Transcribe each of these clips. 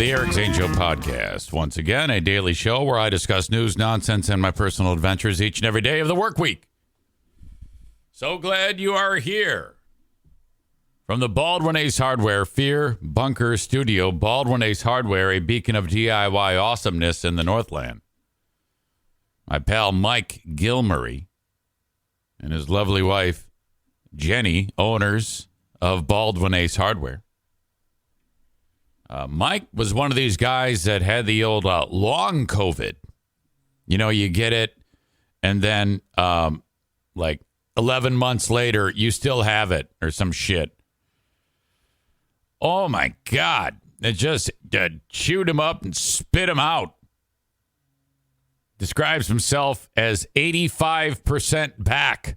the Eric Zane Show podcast. Once again, a daily show where I discuss news, nonsense, and my personal adventures each and every day of the work week. So glad you are here. From the Baldwin Ace Hardware Fear Bunker Studio, Baldwin Ace Hardware, a beacon of DIY awesomeness in the Northland. My pal Mike Gilmurray and his lovely wife, Jenny, owners of Baldwin Ace Hardware. Mike was one of these guys that had the old long COVID. You know, you get it, and then like 11 months later, you still have it or some shit. Oh, my God. It just chewed him up and spit him out. Describes himself as 85% back.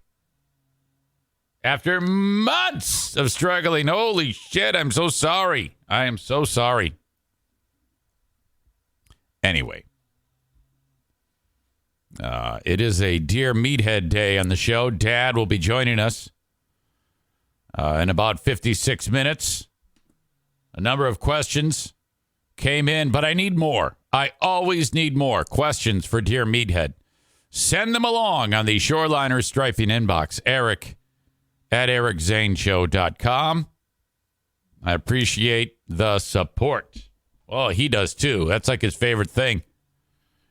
After months of struggling. Holy shit, I'm so sorry. I am so sorry. Anyway. It is a Dear Meathead Day on the show. Dad will be joining us in about 56 minutes. A number of questions came in, but I need more. I always need more questions for Dear Meathead. Send them along on the Shoreliner Strifing inbox. Eric at ericzaneshow.com. I appreciate the support. Well, he does too. That's like his favorite thing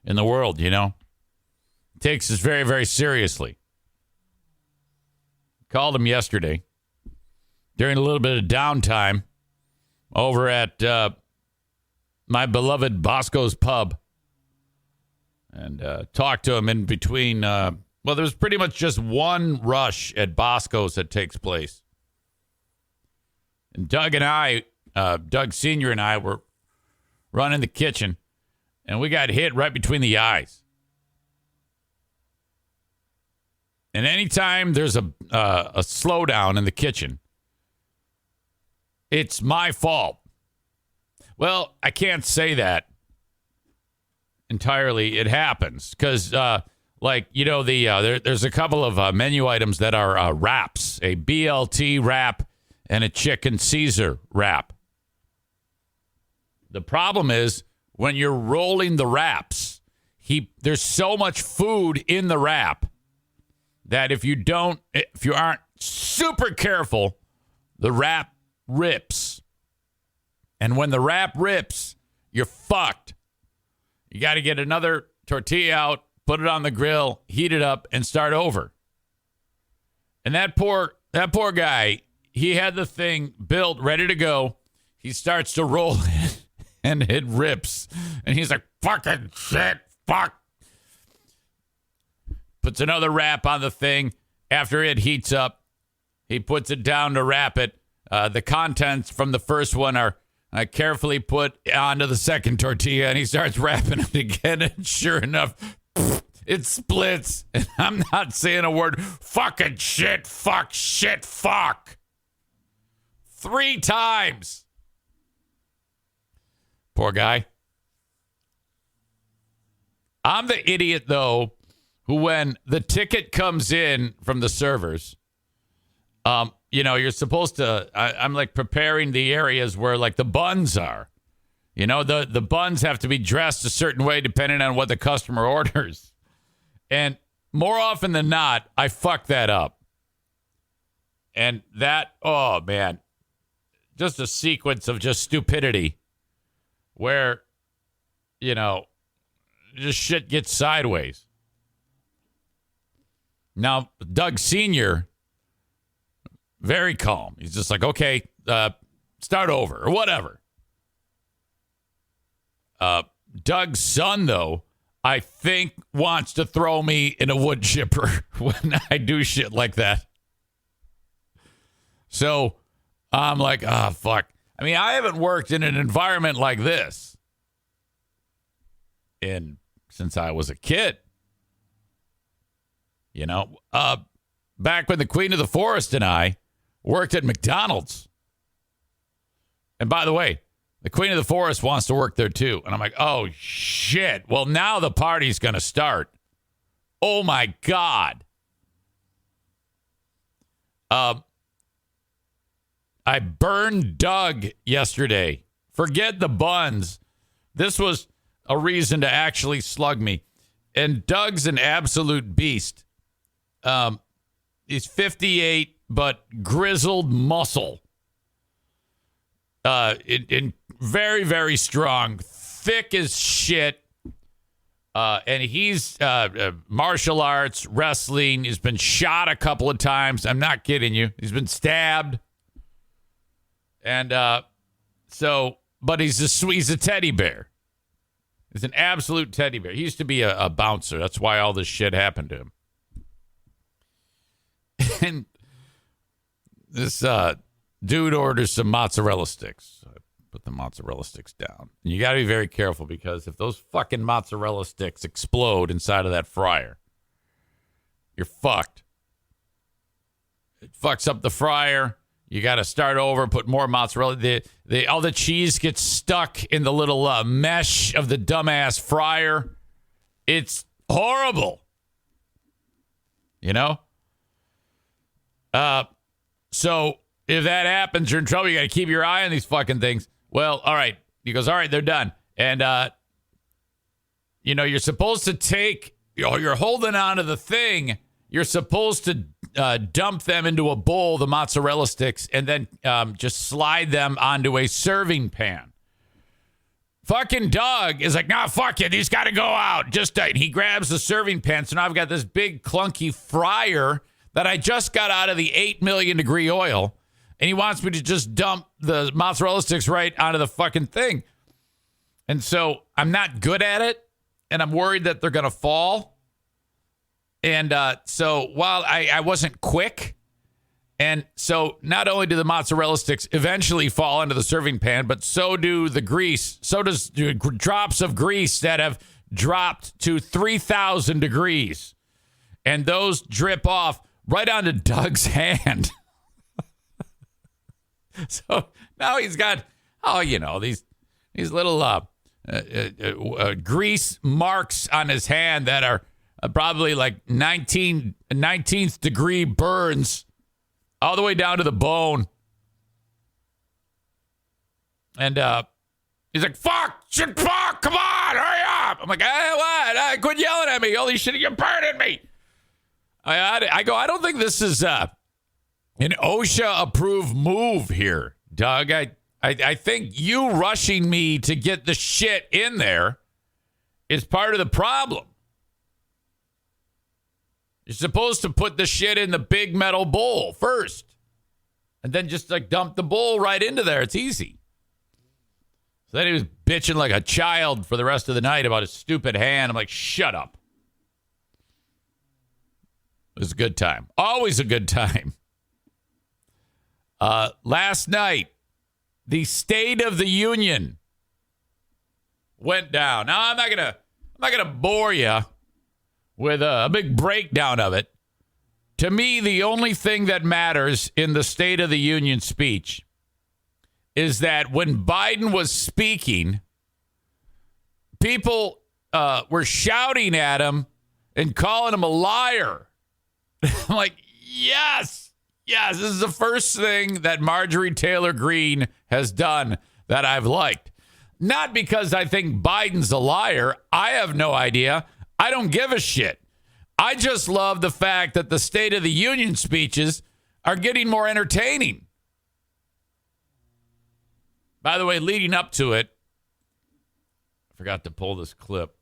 in the world, you know. Takes us very, very seriously. Called him yesterday during a little bit of downtime over at my beloved Bosco's pub, and talked to him in between. Well, there's pretty much just one rush at Bosco's that takes place. And Doug Sr. and I were running the kitchen, and we got hit right between the eyes. And anytime there's a slowdown in the kitchen, it's my fault. Well, I can't say that entirely. It happens because, there's a couple of menu items that are wraps, a BLT wrap and a chicken Caesar wrap. The problem is when you're rolling the wraps, there's so much food in the wrap that if you aren't super careful, the wrap rips. And when the wrap rips, you're fucked. You got to get another tortilla out, put it on the grill, heat it up, and start over. And that poor guy, he had the thing built, ready to go. He starts to roll it, and it rips. And he's like, fucking shit, fuck. Puts another wrap on the thing. After it heats up, he puts it down to wrap it. The contents from the first one are carefully put onto the second tortilla, and he starts wrapping it again. And sure enough, it splits. And I'm not saying a word. Fucking shit, fuck, shit, fuck. 3 times. Poor guy. I'm the idiot, though, who when the ticket comes in from the servers, you're supposed to, I'm like preparing the areas where like the buns are. You know, the buns have to be dressed a certain way depending on what the customer orders. And more often than not, I fuck that up. And that, oh man, just a sequence of just stupidity where, just shit gets sideways. Now, Doug Sr., very calm. He's just like, okay, start over or whatever. Doug's son, though, I think wants to throw me in a wood chipper when I do shit like that. So I'm like, fuck. I mean, I haven't worked in an environment like this since I was a kid. Back when the Queen of the Forest and I worked at McDonald's. And by the way, the Queen of the Forest wants to work there too. And I'm like, oh, shit. Well, now the party's going to start. Oh, my God. I burned Doug yesterday. Forget the buns. This was a reason to actually slug me. And Doug's an absolute beast. He's 58, but grizzled muscle. In very, very strong, thick as shit. And he's martial arts, wrestling. He's been shot a couple of times. I'm not kidding you. He's been stabbed. And but he's a teddy bear. He's an absolute teddy bear. He used to be a bouncer. That's why all this shit happened to him. And this dude orders some mozzarella sticks. I put the mozzarella sticks down. And you got to be very careful because if those fucking mozzarella sticks explode inside of that fryer, you're fucked. It fucks up the fryer. You got to start over, put more mozzarella. All the cheese gets stuck in the little mesh of the dumbass fryer. It's horrible. You know? So if that happens, you're in trouble. You got to keep your eye on these fucking things. Well, all right. He goes, all right, they're done. And, you're supposed to take, you're holding on to the thing. You're supposed to dump them into a bowl, the mozzarella sticks, and then just slide them onto a serving pan. Fucking Doug is like, nah, fuck it. These got to go out. He grabs the serving pan. So now I've got this big clunky fryer that I just got out of the 8 million degree oil. And he wants me to just dump the mozzarella sticks right onto the fucking thing. And so I'm not good at it. And I'm worried that they're going to fall. And so while I wasn't quick, and so not only do the mozzarella sticks eventually fall into the serving pan, but so do the grease. So does drops of grease that have dropped to 3,000 degrees. And those drip off right onto Doug's hand. So now he's got, these little grease marks on his hand that are probably like 19th degree burns all the way down to the bone. And he's like, fuck, come on, hurry up. I'm like, hey, what? Quit yelling at me. Holy shit, you're burning me. I go, I don't think this is an OSHA-approved move here, Doug. I think you rushing me to get the shit in there is part of the problem. You're supposed to put the shit in the big metal bowl first. And then just dump the bowl right into there. It's easy. So then he was bitching like a child for the rest of the night about his stupid hand. I'm like, shut up. It was a good time. Always a good time. Last night, the State of the Union went down. Now, I'm not gonna bore you with a big breakdown of it. To me, the only thing that matters in the State of the Union speech is that when Biden was speaking, people were shouting at him and calling him a liar. I'm like, yes, this is the first thing that Marjorie Taylor Greene has done that I've liked. Not because I think Biden's a liar. I have no idea. I don't give a shit. I just love the fact that the State of the Union speeches are getting more entertaining. By the way, leading up to it, I forgot to pull this clip.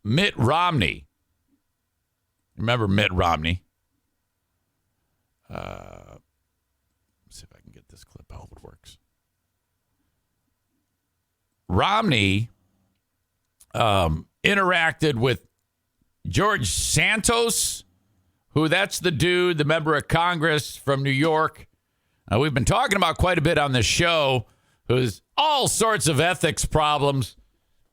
Mitt Romney. Remember Mitt Romney? Let's see if I can get this clip. I hope it works. Romney interacted with George Santos, who that's the dude, the member of Congress from New York. We've been talking about quite a bit on this show, who's all sorts of ethics problems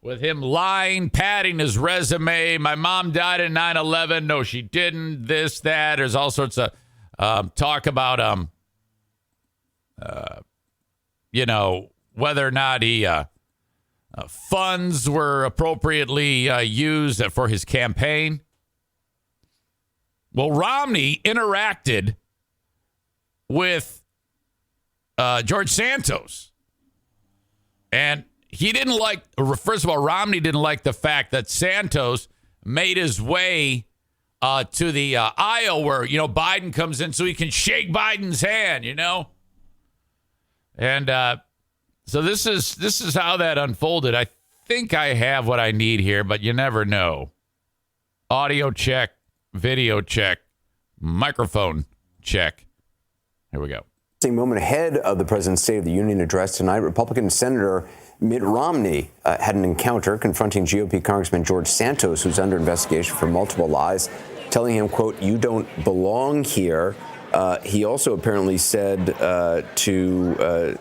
with him lying, padding his resume. My mom died in 9/11. No, she didn't. This, that. There's all sorts of talk about, whether or not he funds were appropriately used for his campaign. Well, Romney interacted with George Santos. And he didn't like, first of all, Romney didn't like the fact that Santos made his way to the aisle where, Biden comes in so he can shake Biden's hand, And so this is how that unfolded. I think I have what I need here, but you never know. Audio check, video check, microphone check. Here we go. Moment ahead of the president's State of the Union address tonight, Republican Senator Mitt Romney had an encounter confronting GOP Congressman George Santos, who's under investigation for multiple lies, telling him, quote, "You don't belong here." He also apparently said to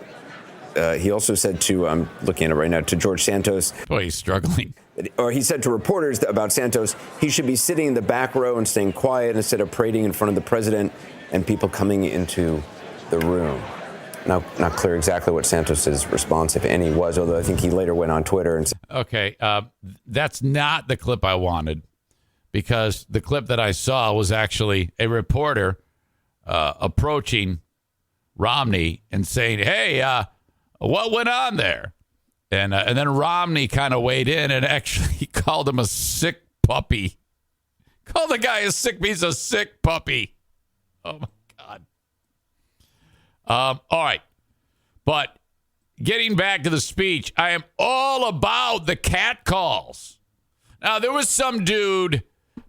I'm looking at it right now, to George Santos. Boy, he's struggling. Or he said to reporters about Santos, he should be sitting in the back row and staying quiet instead of parading in front of the president and people coming into the room. Now, not clear exactly what Santos's response, if any, was, although I think he later went on Twitter and said, okay, that's not the clip I wanted, because the clip that I saw was actually a reporter approaching Romney and saying, "Hey, what went on there?" And then Romney kind of weighed in and actually called him a sick puppy. Called the guy a sick piece of sick puppy. Oh, my God. All right. But getting back to the speech, I am all about the cat calls. Now, there was some dude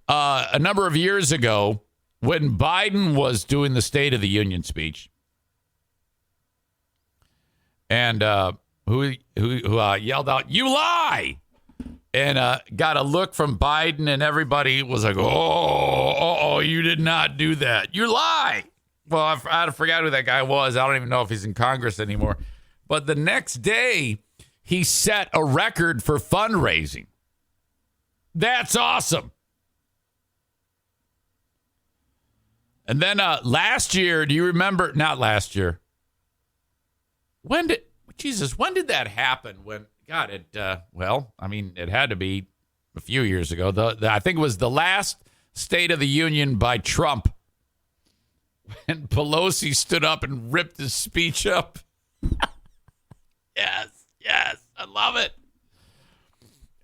a number of years ago when Biden was doing the State of the Union speech. And who yelled out, "You lie!" And got a look from Biden, and everybody was like, oh, you did not do that. You lie. Well, I forgot who that guy was. I don't even know if he's in Congress anymore. But the next day, he set a record for fundraising. That's awesome. And then last year, do you remember? Not last year. When did that happen? When, God, it had to be a few years ago. I think it was the last State of the Union by Trump, when Pelosi stood up and ripped his speech up. Yes, I love it.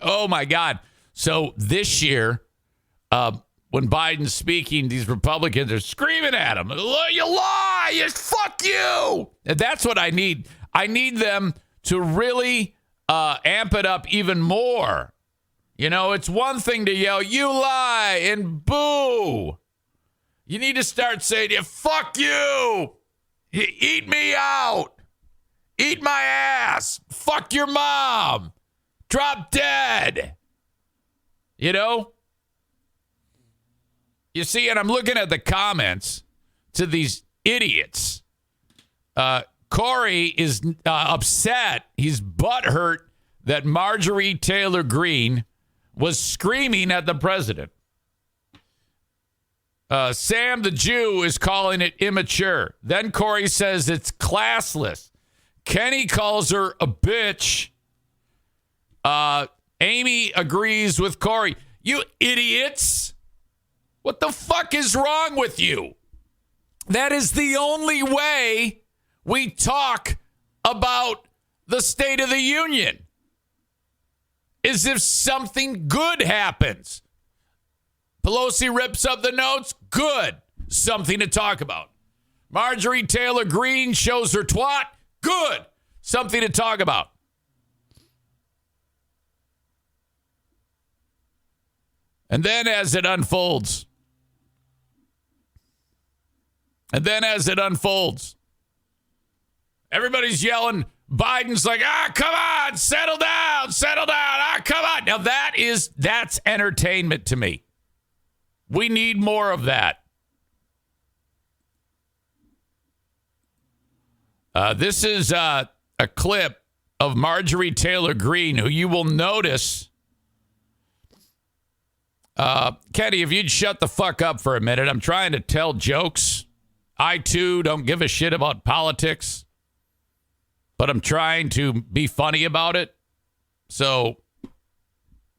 Oh, my God. So this year, when Biden's speaking, these Republicans are screaming at him, "You lie! Fuck you!" And that's what I need. I need them to really amp it up even more. It's one thing to yell, "You lie," and boo. You need to start saying, "Fuck you. Eat me out. Eat my ass. Fuck your mom. Drop dead." You see, and I'm looking at the comments to these idiots. Corey is upset. He's butthurt that Marjorie Taylor Greene was screaming at the president. Sam the Jew is calling it immature. Then Corey says it's classless. Kenny calls her a bitch. Amy agrees with Corey. You idiots. What the fuck is wrong with you? That is the only way we talk about the State of the Union, is if something good happens. Pelosi rips up the notes. Good. Something to talk about. Marjorie Taylor Greene shows her twat. Good. Something to talk about. And then as it unfolds, everybody's yelling. Biden's like, come on, settle down, come on. Now that's entertainment to me. We need more of that. This is a clip of Marjorie Taylor Greene, who you will notice. Kenny, if you'd shut the fuck up for a minute, I'm trying to tell jokes. I, too, don't give a shit about politics, but I'm trying to be funny about it. So,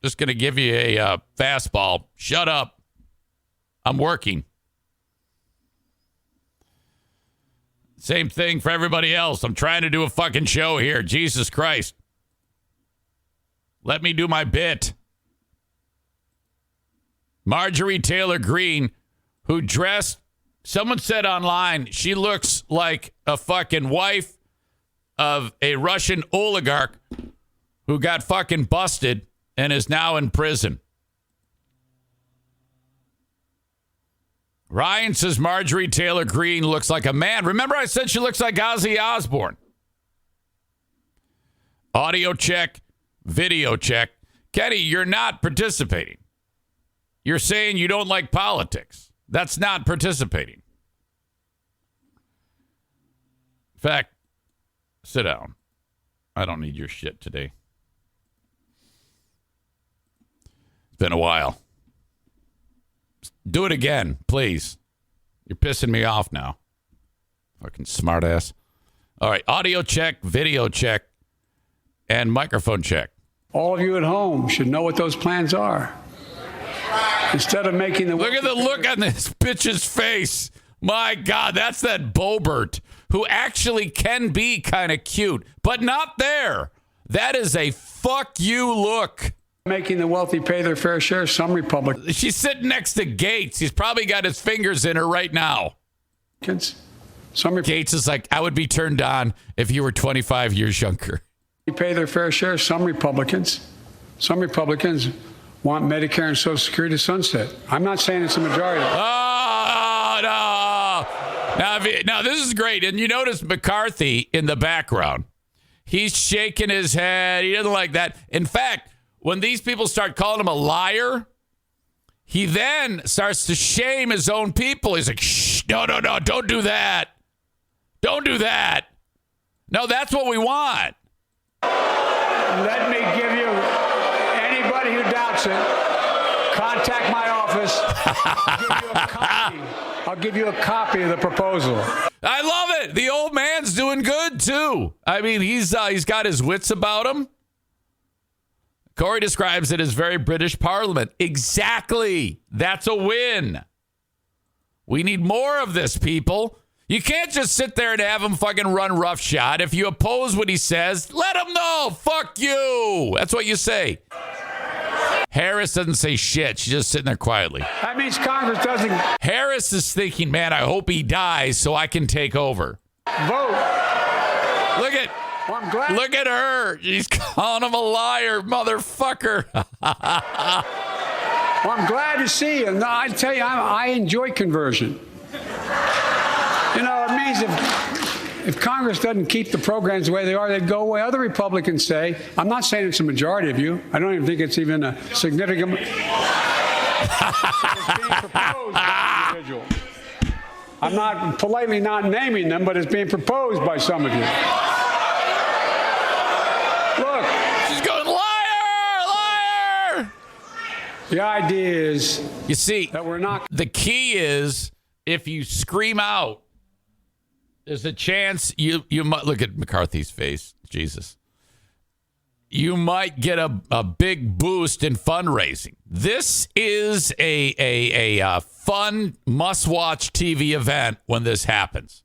just going to give you a fastball. Shut up. I'm working. Same thing for everybody else. I'm trying to do a fucking show here. Jesus Christ. Let me do my bit. Marjorie Taylor Greene, who dressed, someone said online, she looks like a fucking wife of a Russian oligarch who got fucking busted and is now in prison. Ryan says Marjorie Taylor Greene looks like a man. Remember I said she looks like Ozzy Osbourne. Audio check, video check. Kenny, you're not participating. You're saying you don't like politics. That's not participating. In fact, sit down. I don't need your shit today. It's been a while. Do it again, please. You're pissing me off now. Fucking smartass. All right, audio check, video check, and microphone check. All of you at home should know what those plans are. Instead of making the... Look at the look on this bitch's face. My God, that's that Bobert, who actually can be kind of cute, but not there. That is a fuck you look. Making the wealthy pay their fair share, some Republicans... She's sitting next to Gates. He's probably got his fingers in her right now. Gates is like, I would be turned on if you were 25 years younger. Pay their fair share, some Republicans want Medicare and Social Security to sunset. I'm not saying it's a majority. Oh, no. Now, this is great. And you notice McCarthy in the background. He's shaking his head. He doesn't like that. In fact, when these people start calling him a liar, he then starts to shame his own people. He's like, shh, no, don't do that. Don't do that. No, that's what we want. Let me give you, anybody who doubts it, contact my office. I'll give you a copy of the proposal. I love it. The old man's doing good, too. I mean, he's got his wits about him. Corey describes it as very British Parliament. Exactly. That's a win. We need more of this, people. You can't just sit there and have him fucking run roughshod. If you oppose what he says, let him know. Fuck you. That's what you say. Harris doesn't say shit. She's just sitting there quietly. That means Congress doesn't... Harris is thinking, man, I hope he dies so I can take over. Vote. Look at her. She's calling him a liar, motherfucker. Well, I'm glad to see you. No, I tell you, I enjoy conversion. You know, it means if Congress doesn't keep the programs the way they are, they'd go away. Other Republicans say, I'm not saying it's a majority of you. I don't even think it's even a significant... It's being proposed by an individual. I'm not politely not naming them, but it's being proposed by some of you. Look. She's going, liar! The idea is... You see, that we're not... The key is, if you scream out, there's a chance you might... Look at McCarthy's face. Jesus. You might get a big boost in fundraising. This is a fun, must-watch TV event when this happens.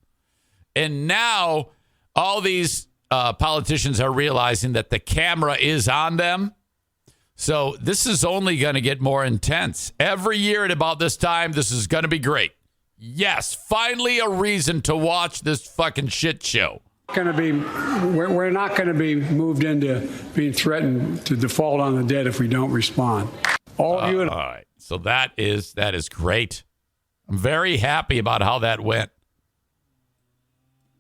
And now all these politicians are realizing that the camera is on them. So this is only going to get more intense. Every year at about this time, this is going to be great. Yes, finally a reason to watch this fucking shit show. We're not going to be moved into being threatened to default on the debt if we don't respond. All of you. All right. So that is great. I'm very happy about how that went.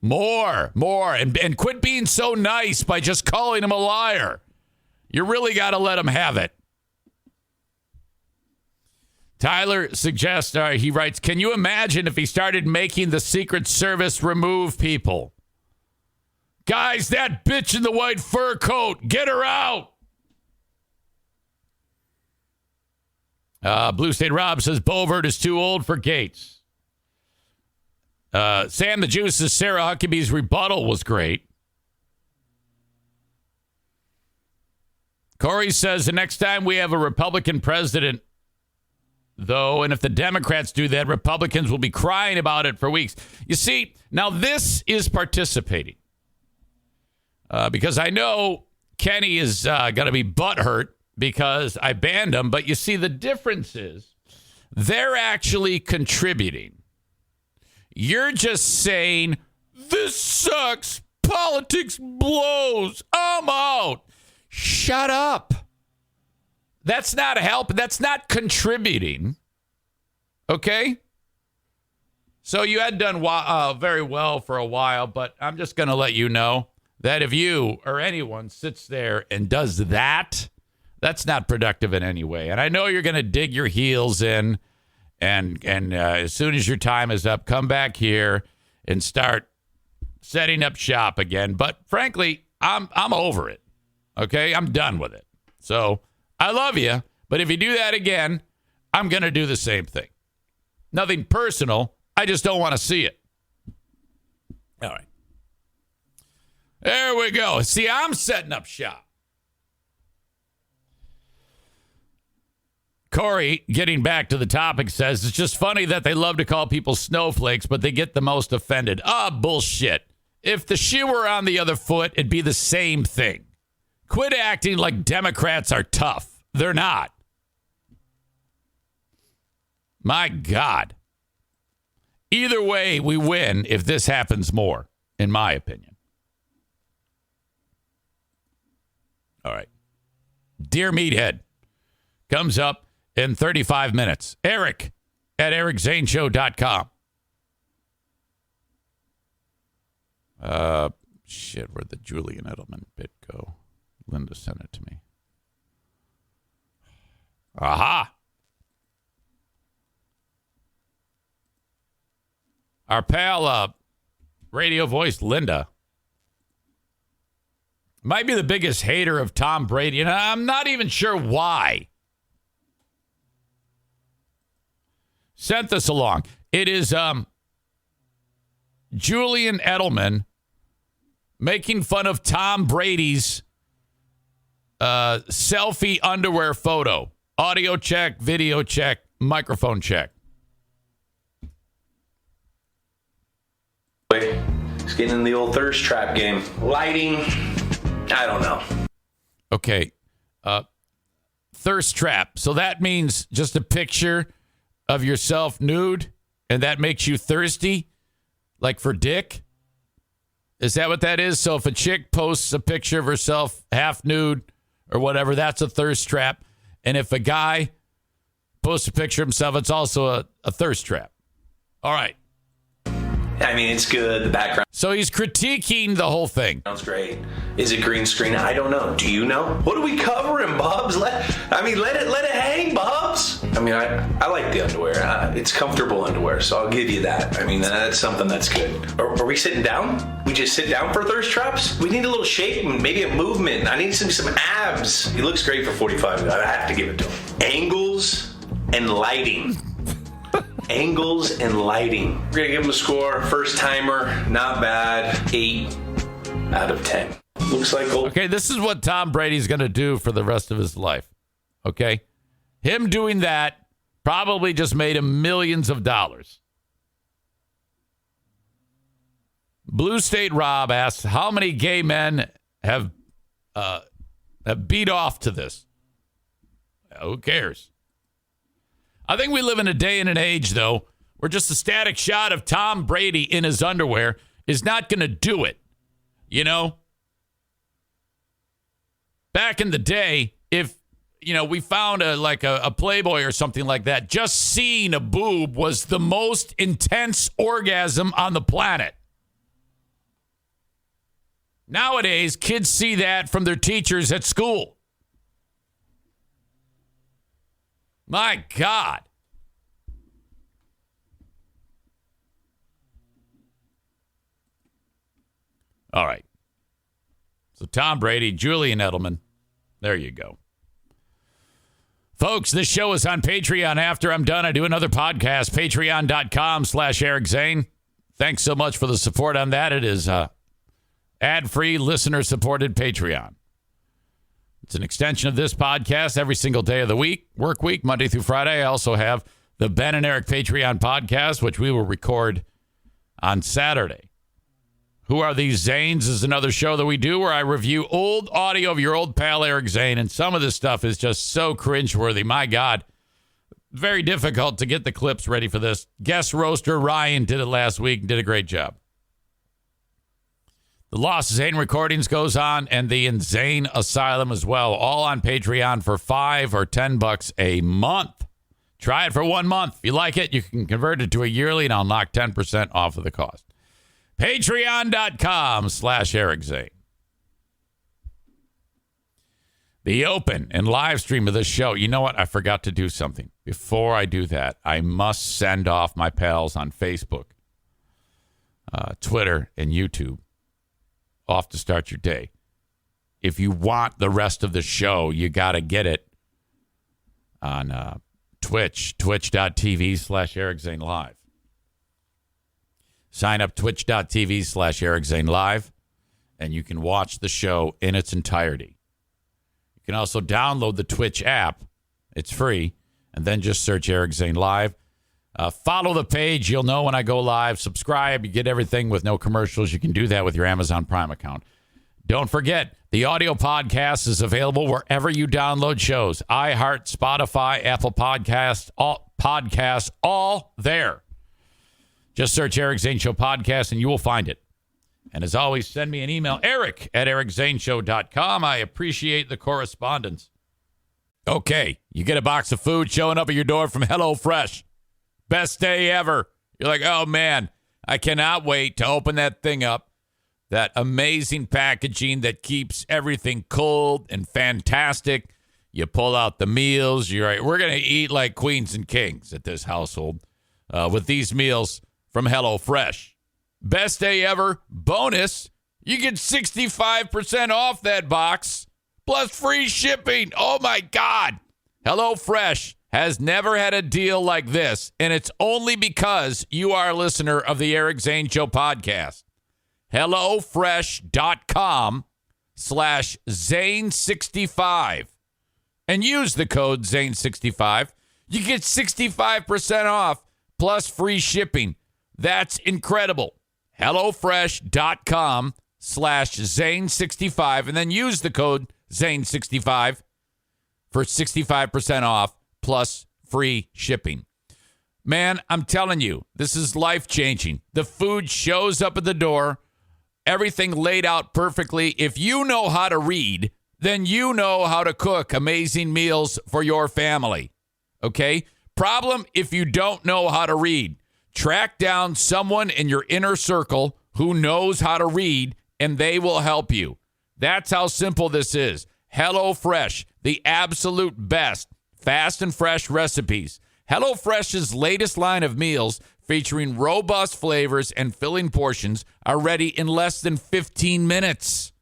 More, and quit being so nice by just calling him a liar. You really got to let him have it. Tyler suggests, he writes, can you imagine if he started making the Secret Service remove people? Guys, that bitch in the white fur coat, get her out. Blue State Rob says Bovert is too old for Gates. Sam the Juice says Sarah Huckabee's rebuttal was great. Corey says the next time we have a Republican president, though, and if the Democrats do that, Republicans will be crying about it for weeks. You see, now this is participating. Because I know Kenny is going to be butthurt because I banned him. But you see, the difference is they're actually contributing. You're just saying, this sucks. Politics blows. I'm out. Shut up. That's not help. That's not contributing. Okay? So you had done very well for a while, but I'm just going to let you know that if you or anyone sits there and does that, that's not productive in any way. And I know you're going to dig your heels in, and as soon as your time is up, come back here and start setting up shop again. But frankly, I'm over it. Okay? I'm done with it. So I love you, but if you do that again, I'm going to do the same thing. Nothing personal. I just don't want to see it. All right. There we go. See, I'm setting up shop. Corey, getting back to the topic, says, it's just funny that they love to call people snowflakes, but they get the most offended. Bullshit. If the shoe were on the other foot, it'd be the same thing. Quit acting like Democrats are tough. They're not. My God. Either way, we win if this happens more, in my opinion. All right. Dear Meathead comes up in 35 minutes. Eric at ericzaneshow.com. Where'd the Julian Edelman bit go? Linda sent it to me. Aha. Our pal, radio voice Linda, might be the biggest hater of Tom Brady, and I'm not even sure why. Sent this along. It is Julian Edelman making fun of Tom Brady's selfie underwear photo. Audio check, video check, microphone check. He's getting in the old thirst trap game. Lighting, I don't know. Okay. Thirst trap. So that means just a picture of yourself nude, and that makes you thirsty? Like for dick? Is that what that is? So if a chick posts a picture of herself half nude or whatever, that's a thirst trap. And if a guy posts a picture of himself, it's also a thirst trap. All right. I mean, it's good. The background So he's critiquing the whole thing. sounds great. Is it green screen? I don't know. Do you know? What are we covering, Bubs? Let it hang, Bubs. I mean, I like the underwear. It's comfortable underwear, so I'll give you that. I mean, that's something that's good. Are we sitting down? We just sit down for thirst traps? We need a little shape and maybe a movement. I need some abs. He looks great for 45. I have to give it to him. Angles and lighting. Angles and lighting. We're going to give him a score. First timer, not bad. 8 out of 10. Looks like gold. Okay, this is what Tom Brady's going to do for the rest of his life. Okay? Him doing that probably just made him millions of dollars. Blue State Rob asks, how many gay men have beat off to this? Who cares? I think we live in a day and an age, though, where just a static shot of Tom Brady in his underwear is not going to do it. You know? Back in the day, if, we found a Playboy or something like that, just seeing a boob was the most intense orgasm on the planet. Nowadays, kids see that from their teachers at school. My God. All right. So Tom Brady, Julian Edelman. There you go. Folks, this show is on Patreon. After I'm done, I do another podcast, patreon.com/Eric Zane. Thanks so much for the support on that. It is ad-free, listener-supported Patreon. It's an extension of this podcast every single day of the week, work week, Monday through Friday. I also have the Ben and Eric Patreon podcast, which we will record on Saturday. Who Are These Zanes is another show that we do where I review old audio of your old pal Eric Zane, and some of this stuff is just so cringeworthy. My God. Very difficult to get the clips ready for this. Guest roaster Ryan did it last week and did a great job. The Lost Zane Recordings goes on, and the Insane Asylum as well, all on Patreon for $5 or $10 a month. Try it for 1 month. If you like it, you can convert it to a yearly, and I'll knock 10% off of the cost. Patreon.com/Eric Zane. The open and live stream of this show. You know what? I forgot to do something. Before I do that, I must send off my pals on Facebook, Twitter, and YouTube off to start your day. If you want the rest of the show, you got to get it on Twitch, twitch.tv/Eric Zane Live. Sign up twitch.tv/Eric Zane Live, and you can watch the show in its entirety. You can also download the Twitch app. It's free. And then just search Eric Zane Live. Follow the page. You'll know when I go live. Subscribe. You get everything with no commercials. You can do that with your Amazon Prime account. Don't forget, the audio podcast is available wherever you download shows. iHeart, Spotify, Apple Podcasts, all there. Just search Eric Zane Show Podcast and you will find it. And as always, send me an email, eric@ericzaneshow.com. I appreciate the correspondence. Okay, you get a box of food showing up at your door from HelloFresh. Best day ever. You're like, oh, man, I cannot wait to open that thing up. That amazing packaging that keeps everything cold and fantastic. You pull out the meals. You're right. We're going to eat like queens and kings at this household with these meals from HelloFresh. Best day ever. Bonus, you get 65% off that box plus free shipping. Oh, my God. HelloFresh has never had a deal like this, and it's only because you are a listener of the Eric Zane Show podcast. HelloFresh.com/Zane65 and use the code Zane65. You get 65% off plus free shipping. That's incredible. HelloFresh.com/Zane65 and then use the code Zane65 for 65% off plus free shipping. Man, I'm telling you, this is life-changing. The food shows up at the door, everything laid out perfectly. If you know how to read, then you know how to cook amazing meals for your family. Okay? Problem if you don't know how to read. Track down someone in your inner circle who knows how to read, and they will help you. That's how simple this is. HelloFresh, the absolute best fast and fresh recipes. HelloFresh's latest line of meals featuring robust flavors and filling portions are ready in less than 15 minutes.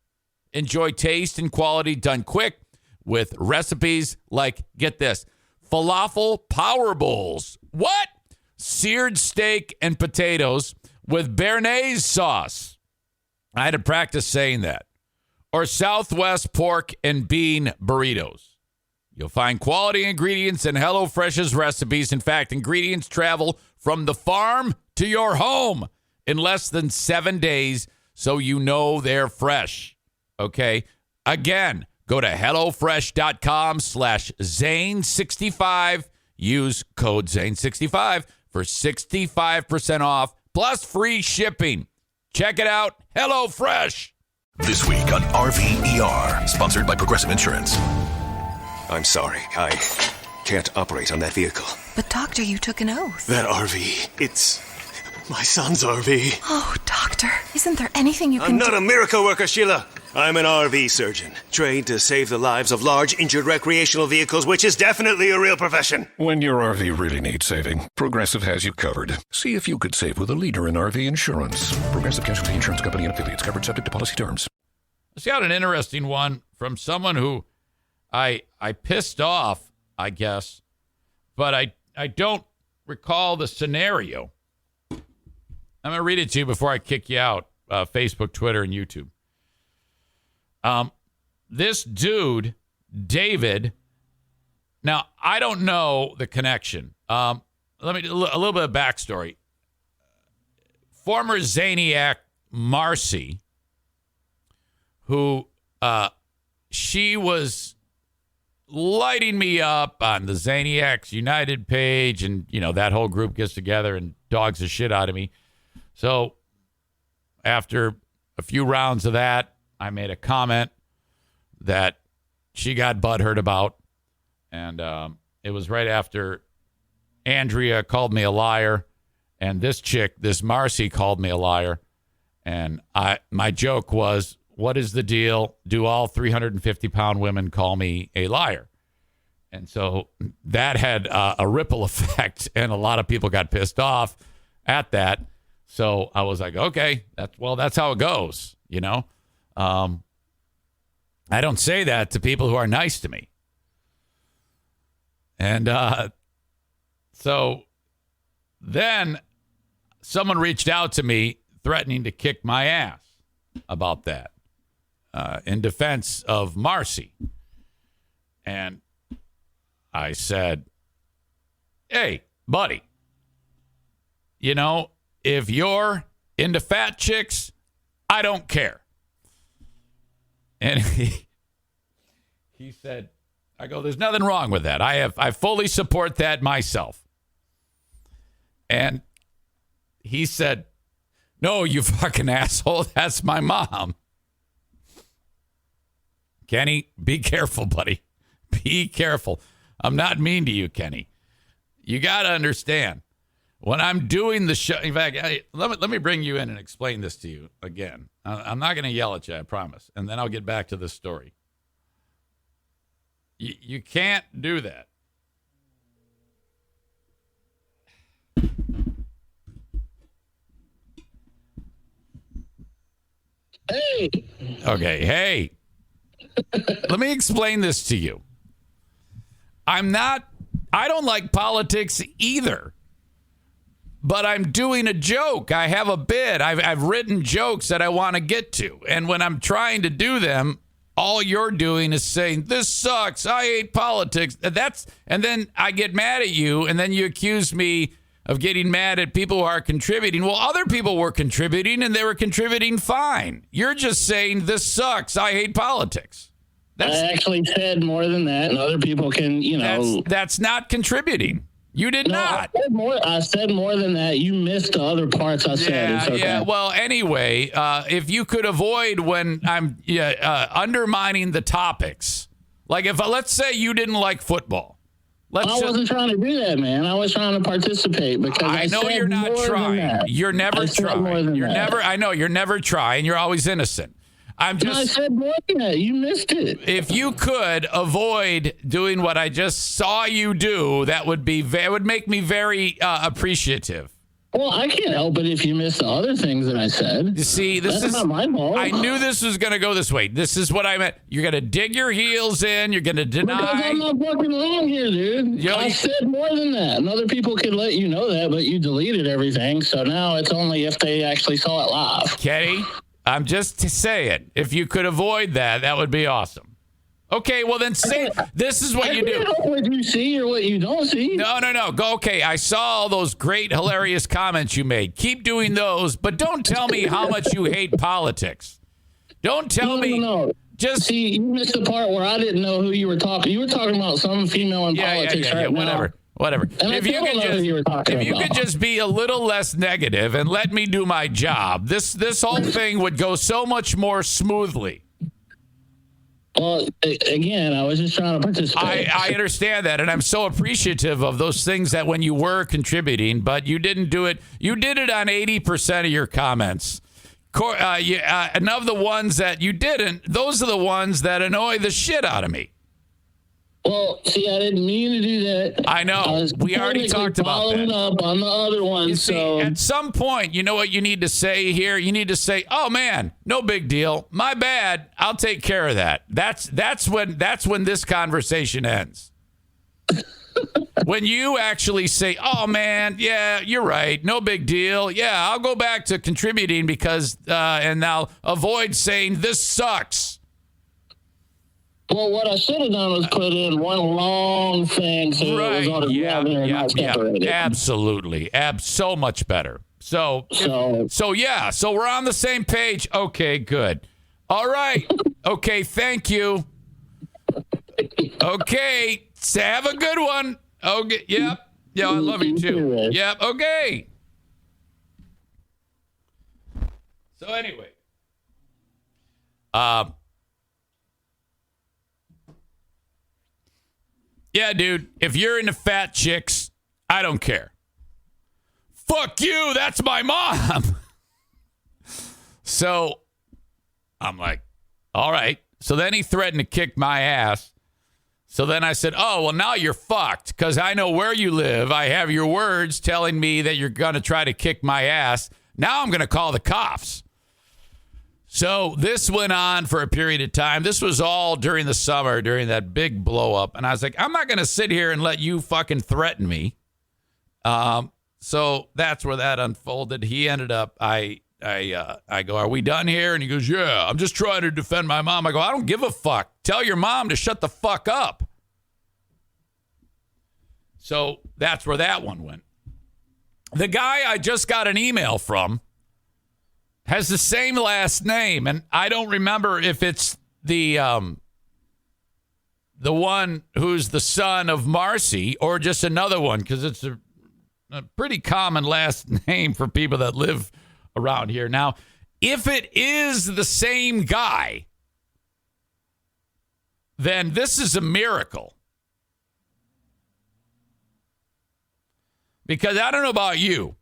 Enjoy taste and quality done quick with recipes like, get this, falafel power bowls. What? Seared steak and potatoes with béarnaise sauce. I had to practice saying that. Or Southwest pork and bean burritos. You'll find quality ingredients in HelloFresh's recipes. In fact, ingredients travel from the farm to your home in less than 7 days, so you know they're fresh. Okay? Again, go to HelloFresh.com/Zane65. Use code Zane65 for 65% off plus free shipping. Check it out. HelloFresh. This week on RVER, sponsored by Progressive Insurance. I'm sorry, I can't operate on that vehicle. But doctor, you took an oath. That RV, it's my son's RV. Oh, doctor, isn't there anything you can I'm do? not a miracle worker, Sheila. I'm an RV surgeon, trained to save the lives of large injured recreational vehicles, which is definitely a real profession. When your RV really needs saving, Progressive has you covered. See if you could save with a leader in RV insurance. Progressive Casualty Insurance Company and affiliates, covered subject to policy terms. I got an interesting one from someone who I pissed off, I guess, but I don't recall the scenario. I'm going to read it to you before I kick you out, Facebook, Twitter, and YouTube. This dude David. Now, I don't know the connection. Let me a little bit of backstory. Former Zaniac Marcy, who she was lighting me up on the Zaniacs United page, and that whole group gets together and dogs the shit out of me. So after a few rounds of that, I made a comment that she got butthurt about, and it was right after Andrea called me a liar, and this Marcy called me a liar, and my joke was, what is the deal? Do all 350-pound women call me a liar? And so that had a ripple effect, and a lot of people got pissed off at that. So I was like, okay, that's how it goes, I don't say that to people who are nice to me. And so then someone reached out to me threatening to kick my ass about that in defense of Marcy. And I said, hey, buddy, if you're into fat chicks, I don't care. And he said, I go, there's nothing wrong with that. I fully support that myself. And he said, no, you fucking asshole. That's my mom. Kenny, be careful, buddy. Be careful. I'm not mean to you, Kenny. You got to understand, when I'm doing the show, in fact, let me bring you in and explain this to you again. I'm not going to yell at you, I promise. And then I'll get back to this story. You can't do that. Hey. Okay, hey. Let me explain this to you. I don't like politics either. But I'm doing a joke. I have a bit. I've written jokes that I want to get to. And when I'm trying to do them, all you're doing is saying, this sucks. I hate politics. And then I get mad at you, and then you accuse me of getting mad at people who are contributing. Well, other people were contributing, and they were contributing fine. You're just saying, this sucks. I hate politics. I actually said more than that, and other people can, That's not contributing. You did not. I said more than that. You missed the other parts I said. It's okay. Yeah. Well, anyway, if you could avoid when I'm undermining the topics, like let's say you didn't like football. I wasn't trying to do that, man. I was trying to participate because I know you're not trying. You're never trying. You're never. I know you're never trying. You're always innocent. I said more than that. You missed it. If you could avoid doing what I just saw you do, that would make me very appreciative. Well, I can't help it if you miss the other things that I said. You see, That's not my fault. I knew this was going to go this way. This is what I meant. You're going to dig your heels in. You're going to deny. Because I'm not fucking wrong here, dude. I said more than that. And other people could let you know that, but you deleted everything. So now it's only if they actually saw it live. Kenny, I'm just saying, if you could avoid that, that would be awesome. Okay, well then say this is what you do. What you see or what you don't see. No. Go. Okay, I saw all those great, hilarious comments you made. Keep doing those, but don't tell me how much you hate politics. Don't tell me. No. Just see, you missed the part where I didn't know who you were talking. You were talking about some female in politics right now. Whatever. And if you could just be a little less negative and let me do my job, this whole thing would go so much more smoothly. Well, again, I was just trying to participate. I understand that, and I'm so appreciative of those things that when you were contributing, but you didn't do it. You did it on 80% of your comments. And of the ones that you didn't, those are the ones that annoy the shit out of me. Well, see, I didn't mean to do that. I know. We already talked about that. Following up on the other one. You see, at some point, you know what you need to say here? You need to say, "Oh man, no big deal. My bad. I'll take care of that." That's when this conversation ends. When you actually say, "Oh man, yeah, you're right. No big deal. Yeah, I'll go back to contributing because and I'll avoid saying this sucks." Well, what I should have done was put in one long thing so it was all together and not separated. Absolutely. So much better. So we're on the same page. Okay, good. All right. Okay, thank you. Okay, so have a good one. Okay, yep. Yeah, I love you too. Yep, okay. So anyway. Yeah, dude, if you're into fat chicks, I don't care. Fuck you, that's my mom. So I'm like, all right. So then he threatened to kick my ass. So then I said, oh, well, now you're fucked because I know where you live. I have your words telling me that you're going to try to kick my ass. Now I'm going to call the cops. So this went on for a period of time. This was all during the summer, during that big blow up. And I was like, I'm not going to sit here and let you fucking threaten me. So that's where that unfolded. He ended up, I go, are we done here? And he goes, yeah, I'm just trying to defend my mom. I go, I don't give a fuck. Tell your mom to shut the fuck up. So that's where that one went. The guy I just got an email from has the same last name, and I don't remember if it's the one who's the son of Marcy or just another one, because it's a pretty common last name for people that live around here. Now, if it is the same guy, then this is a miracle. Because I don't know about you,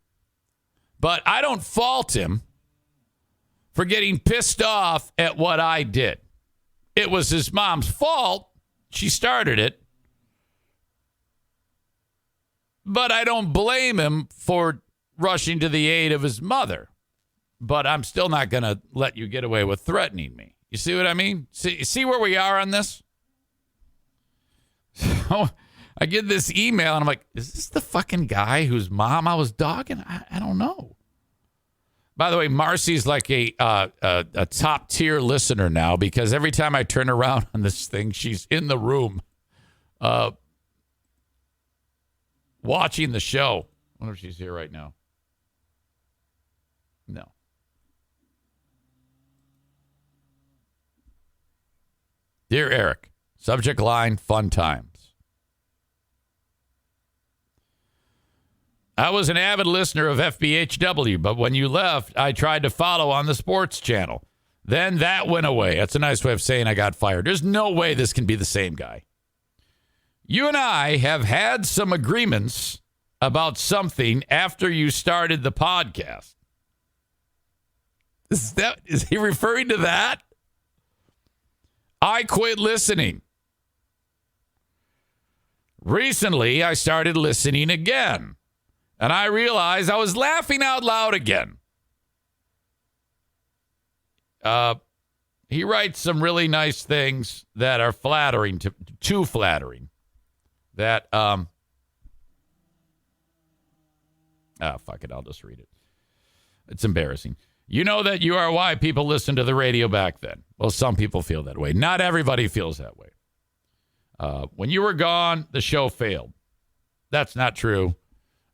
but I don't fault him for getting pissed off at what I did. It was his mom's fault. She started it. But I don't blame him for rushing to the aid of his mother. But I'm still not going to let you get away with threatening me. You see what I mean? See where we are on this? So I get this email, and I'm like, is this the fucking guy whose mom I was dogging? I don't know. By the way, Marcy's like a top tier listener now, because every time I turn around on this thing, she's in the room watching the show. I wonder if she's here right now. No. Dear Eric, subject line, fun times. I was an avid listener of FBHW, but when you left, I tried to follow on the sports channel. Then that went away. That's a nice way of saying I got fired. There's no way this can be the same guy. You and I have had some agreements about something after you started the podcast. Is he referring to that? I quit listening. Recently, I started listening again. And I realized I was laughing out loud again. He writes some really nice things that are flattering, too flattering. That, fuck it, I'll just read it. It's embarrassing. You know that you are why people listened to the radio back then. Well, some people feel that way. Not everybody feels that way. When you were gone, the show failed. That's not true.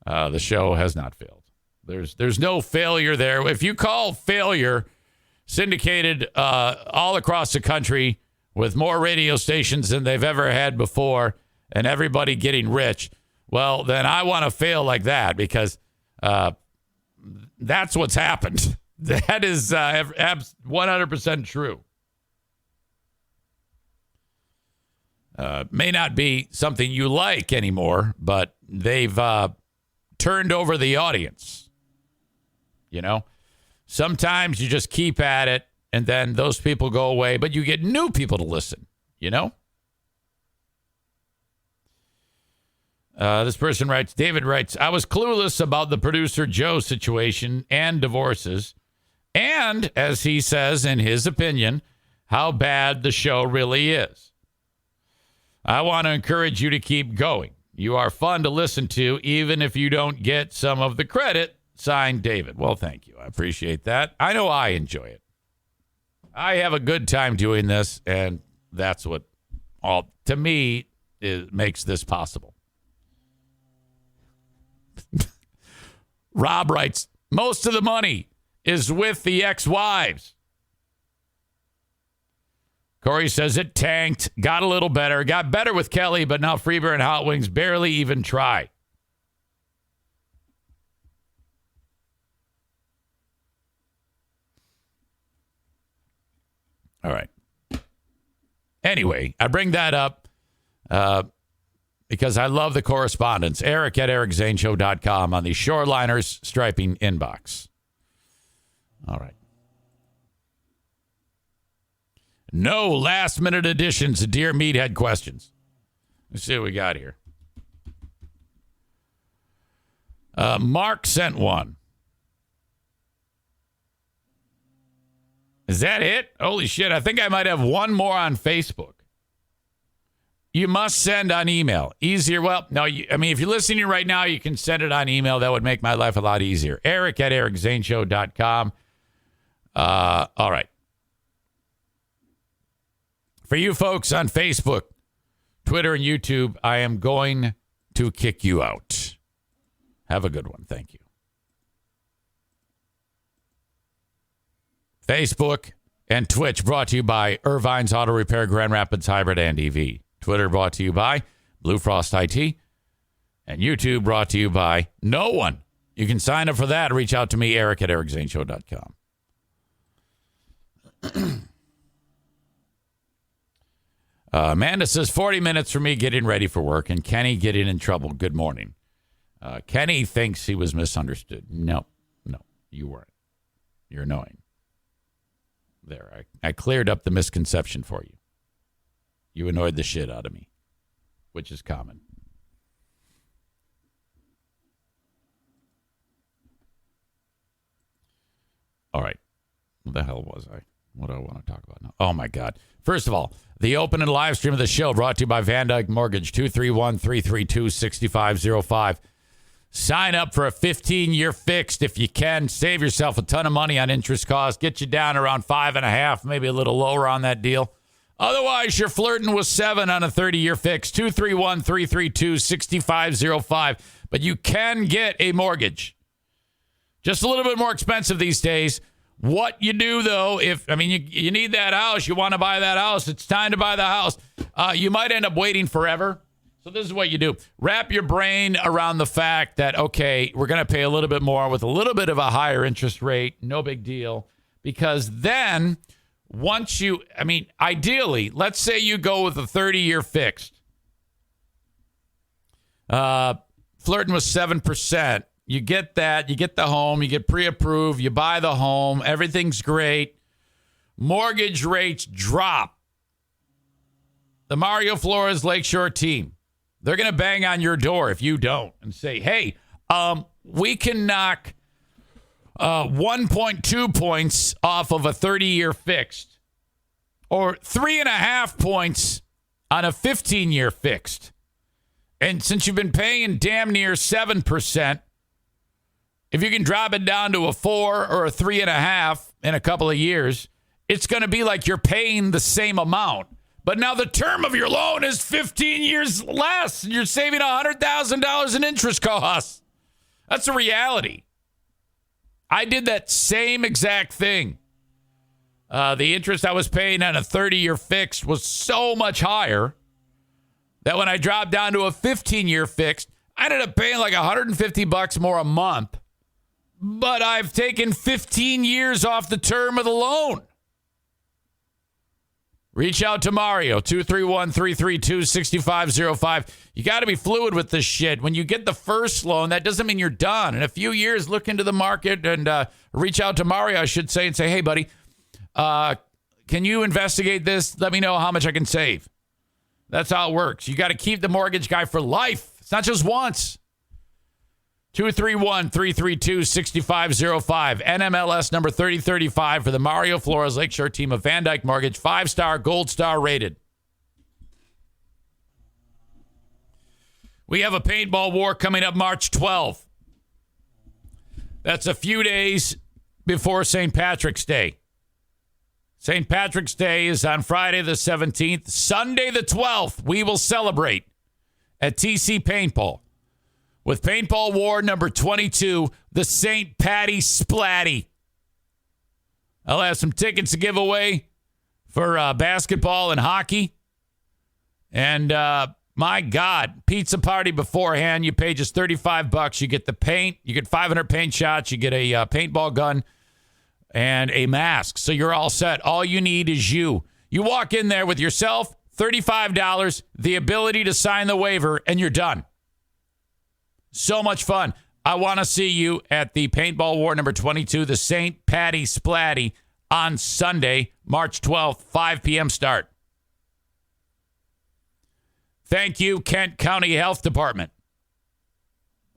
The show has not failed. There's no failure there. If you call failure syndicated all across the country with more radio stations than they've ever had before and everybody getting rich, well, then I want to fail like that, because that's what's happened. That is 100% true. May not be something you like anymore, but they've turned over the audience. You know, sometimes you just keep at it and then those people go away, but you get new people to listen, you know? This person writes, David writes, I was clueless about the producer Joe situation and divorces. And, as he says in his opinion, how bad the show really is. I want to encourage you to keep going. You are fun to listen to, even if you don't get some of the credit. Signed, David. Well, thank you. I appreciate that. I know I enjoy it. I have a good time doing this, and that's what all, to me, it makes this possible. Rob writes, most of the money is with the ex-wives. Corey says it tanked, got a little better, got better with Kelly, but now Freeber and Hot Wings barely even try. All right. Anyway, I bring that up because I love the correspondence. Eric at ericzaneshow.com on the Shoreliners striping inbox. All right. No last-minute additions to Dear Meathead questions. Let's see what we got here. Mark sent one. Is that it? Holy shit. I think I might have one more on Facebook. You must send on email. Easier. Well, no, if you're listening right now, you can send it on email. That would make my life a lot easier. Eric at ericzaneshow.com. All right. For you folks on Facebook, Twitter, and YouTube, I am going to kick you out. Have a good one. Thank you. Facebook and Twitch brought to you by Irvine's Auto Repair, Grand Rapids Hybrid and EV. Twitter brought to you by Blue Frost IT. And YouTube brought to you by no one. You can sign up for that. Reach out to me, Eric at ericzaneshow.com. Amanda says 40 minutes for me getting ready for work and Kenny getting in trouble. Good morning. Kenny thinks he was misunderstood. No, you weren't. You're annoying. There, I cleared up the misconception for you. You annoyed the shit out of me, which is common. All right. What the hell was I? What do I want to talk about now? Oh, my God. First of all, the open and live stream of the show brought to you by Van Dyke Mortgage, 231-332-6505. Sign up for a 15-year fixed if you can. Save yourself a ton of money on interest costs. Get you down around 5.5, maybe a little lower on that deal. Otherwise, you're flirting with 7 on a 30-year fix. 231-332-6505. But you can get a mortgage. Just a little bit more expensive these days. What you do, though, you need that house. You want to buy that house. It's time to buy the house. You might end up waiting forever. So this is what you do. Wrap your brain around the fact that, okay, we're going to pay a little bit more with a little bit of a higher interest rate. No big deal. Because then once ideally, let's say you go with a 30-year fixed. Flirting with 7%. You get that. You get the home. You get pre-approved. You buy the home. Everything's great. Mortgage rates drop. The Mario Flores Lakeshore team, they're going to bang on your door if you don't and say, hey, we can knock 1.2 points off of a 30-year fixed or 3.5 points on a 15-year fixed. And since you've been paying damn near 7%, if you can drop it down to a 4 or a 3.5 in a couple of years, it's going to be like you're paying the same amount. But now the term of your loan is 15 years less. And you're saving $100,000 in interest costs. That's a reality. I did that same exact thing. The interest I was paying on a 30-year fixed was so much higher that when I dropped down to a 15-year fixed, I ended up paying like $150 more a month. But I've taken 15 years off the term of the loan. Reach out to Mario, 231-332-6505. You got to be fluid with this shit. When you get the first loan, that doesn't mean you're done. In a few years, look into the market and reach out to Mario, I should say, and say, hey, buddy, can you investigate this? Let me know how much I can save. That's how it works. You got to keep the mortgage guy for life. It's not just once. 231-332-6505. NMLS number 3035 for the Mario Flores Lakeshore team of Van Dyke Mortgage. 5-star, gold star rated. We have a paintball war coming up March 12th. That's a few days before St. Patrick's Day. St. Patrick's Day is on Friday the 17th. Sunday the 12th, we will celebrate at TC Paintball with Paintball War number 22, the St. Patty Splatty. I'll have some tickets to give away for basketball and hockey. And my God, pizza party beforehand. You pay just $35. You get the paint. You get 500 paint shots. You get a paintball gun and a mask. So you're all set. All you need is you. You walk in there with yourself, $35, the ability to sign the waiver, and you're done. So much fun. I want to see you at the Paintball War number 22, the St. Patty Splatty, on Sunday, March 12th, 5 p.m. start. Thank you, Kent County Health Department.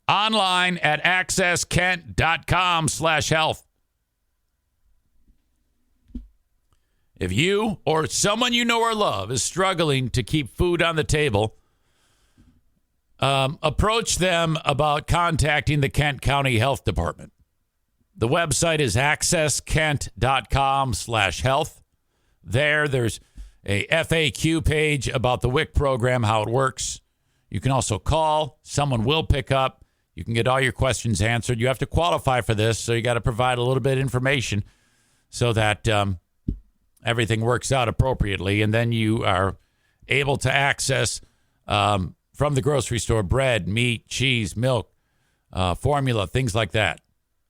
Online at accesskent.com/health. If you or someone you know or love is struggling to keep food on the table, approach them about contacting the Kent County Health Department. The website is accesskent.com/health. There's a FAQ page about the WIC program, how it works. You can also call. Someone will pick up. You can get all your questions answered. You have to qualify for this, so you got to provide a little bit of information so that everything works out appropriately. And then you are able to access from the grocery store bread, meat, cheese, milk, formula, things like that.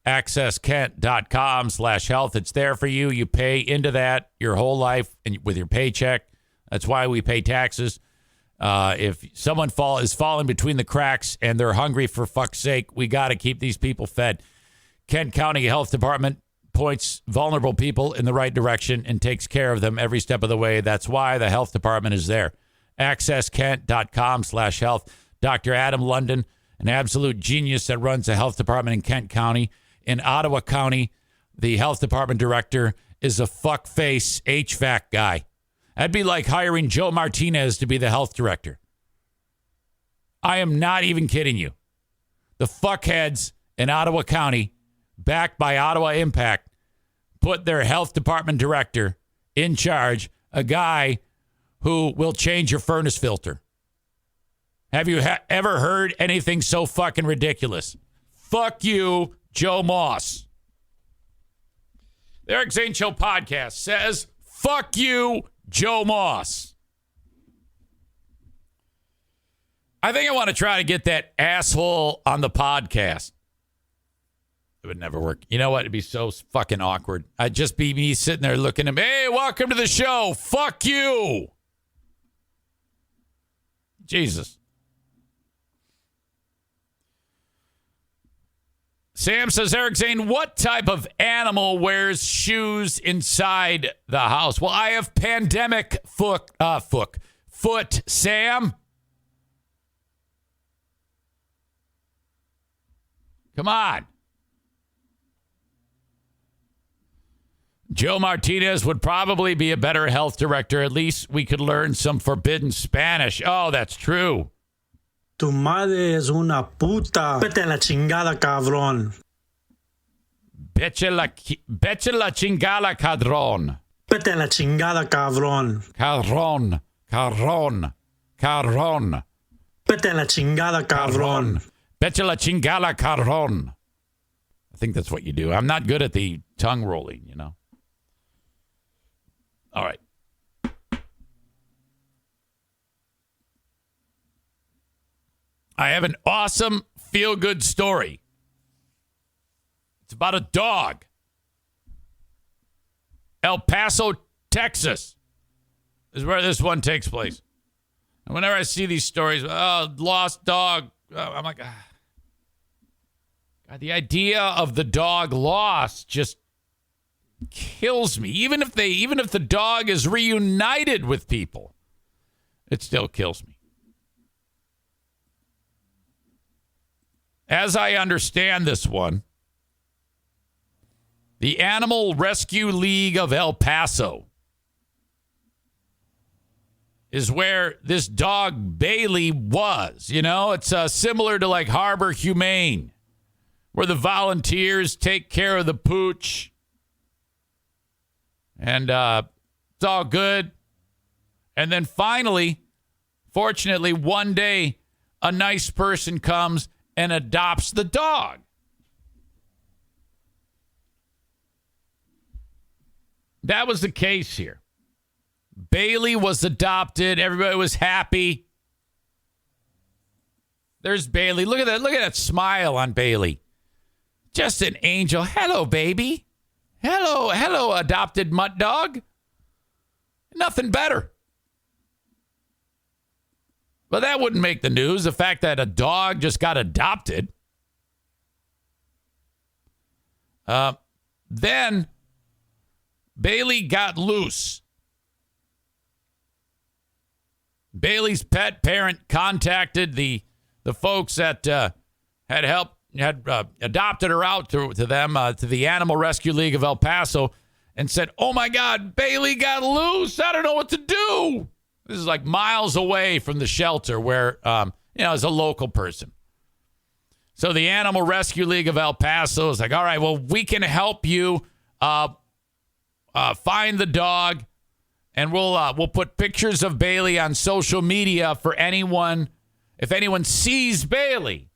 accesskent.com/health. It's there for you. You pay into that your whole life and with your paycheck. That's why we pay taxes. If someone is falling between the cracks and they're hungry, for fuck's sake, we got to keep these people fed. Kent County Health Department points vulnerable people in the right direction and takes care of them every step of the way. That's why the health department is there. accesskent.com/health. Dr. Adam London, an absolute genius that runs the health department in Kent County. In Ottawa County, the health department director is a fuckface HVAC guy. That'd be like hiring Joe Martinez to be the health director. I am not even kidding you. The fuckheads in Ottawa County, backed by Ottawa Impact, put their health department director in charge, a guy who will change your furnace filter. Have you ever heard anything so fucking ridiculous? Fuck you, Joe Moss. The Eric Zane Show podcast says, fuck you, Joe Moss. I think I want to try to get that asshole on the podcast. It would never work. You know what? It'd be so fucking awkward. I'd just be me sitting there looking at him. Hey, welcome to the show. Fuck you. Jesus. Sam says, Eric Zane, what type of animal wears shoes inside the house? Well, I have pandemic foot, Sam. Come on. Joe Martinez would probably be a better health director. At least we could learn some forbidden Spanish. Oh, that's true. Tu madre es una puta. Vete a la chingada, cabrón. Vete la chingada, cadrón. Vete a la chingada, cabrón. Carrón. Vete a la chingada, cabrón. Vete la chingada, carrón. I think that's what you do. I'm not good at the tongue rolling, you know. All right. I have an awesome feel-good story. It's about a dog. El Paso, Texas is where this one takes place. And whenever I see these stories, lost dog, I'm like, God, the idea of the dog lost just kills me. Even if the dog is reunited with people, it still kills me. As I understand this one, the Animal Rescue League of El Paso is where this dog Bailey was. You know, it's similar to like Harbor Humane, where the volunteers take care of the pooch. And it's all good. And then finally, fortunately, one day, a nice person comes and adopts the dog. That was the case here. Bailey was adopted. Everybody was happy. There's Bailey. Look at that. Look at that smile on Bailey. Just an angel. Hello, baby. Hello, adopted mutt dog. Nothing better. But that wouldn't make the news. The fact that a dog just got adopted. Then Bailey got loose. Bailey's pet parent contacted the folks that had adopted her out to them, to the Animal Rescue League of El Paso, and said, "Oh my God, Bailey got loose. I don't know what to do." This is like miles away from the shelter where, as a local person. So the Animal Rescue League of El Paso is like, all right, well, we can help you find the dog, and we'll put pictures of Bailey on social media for anyone, if anyone sees Bailey,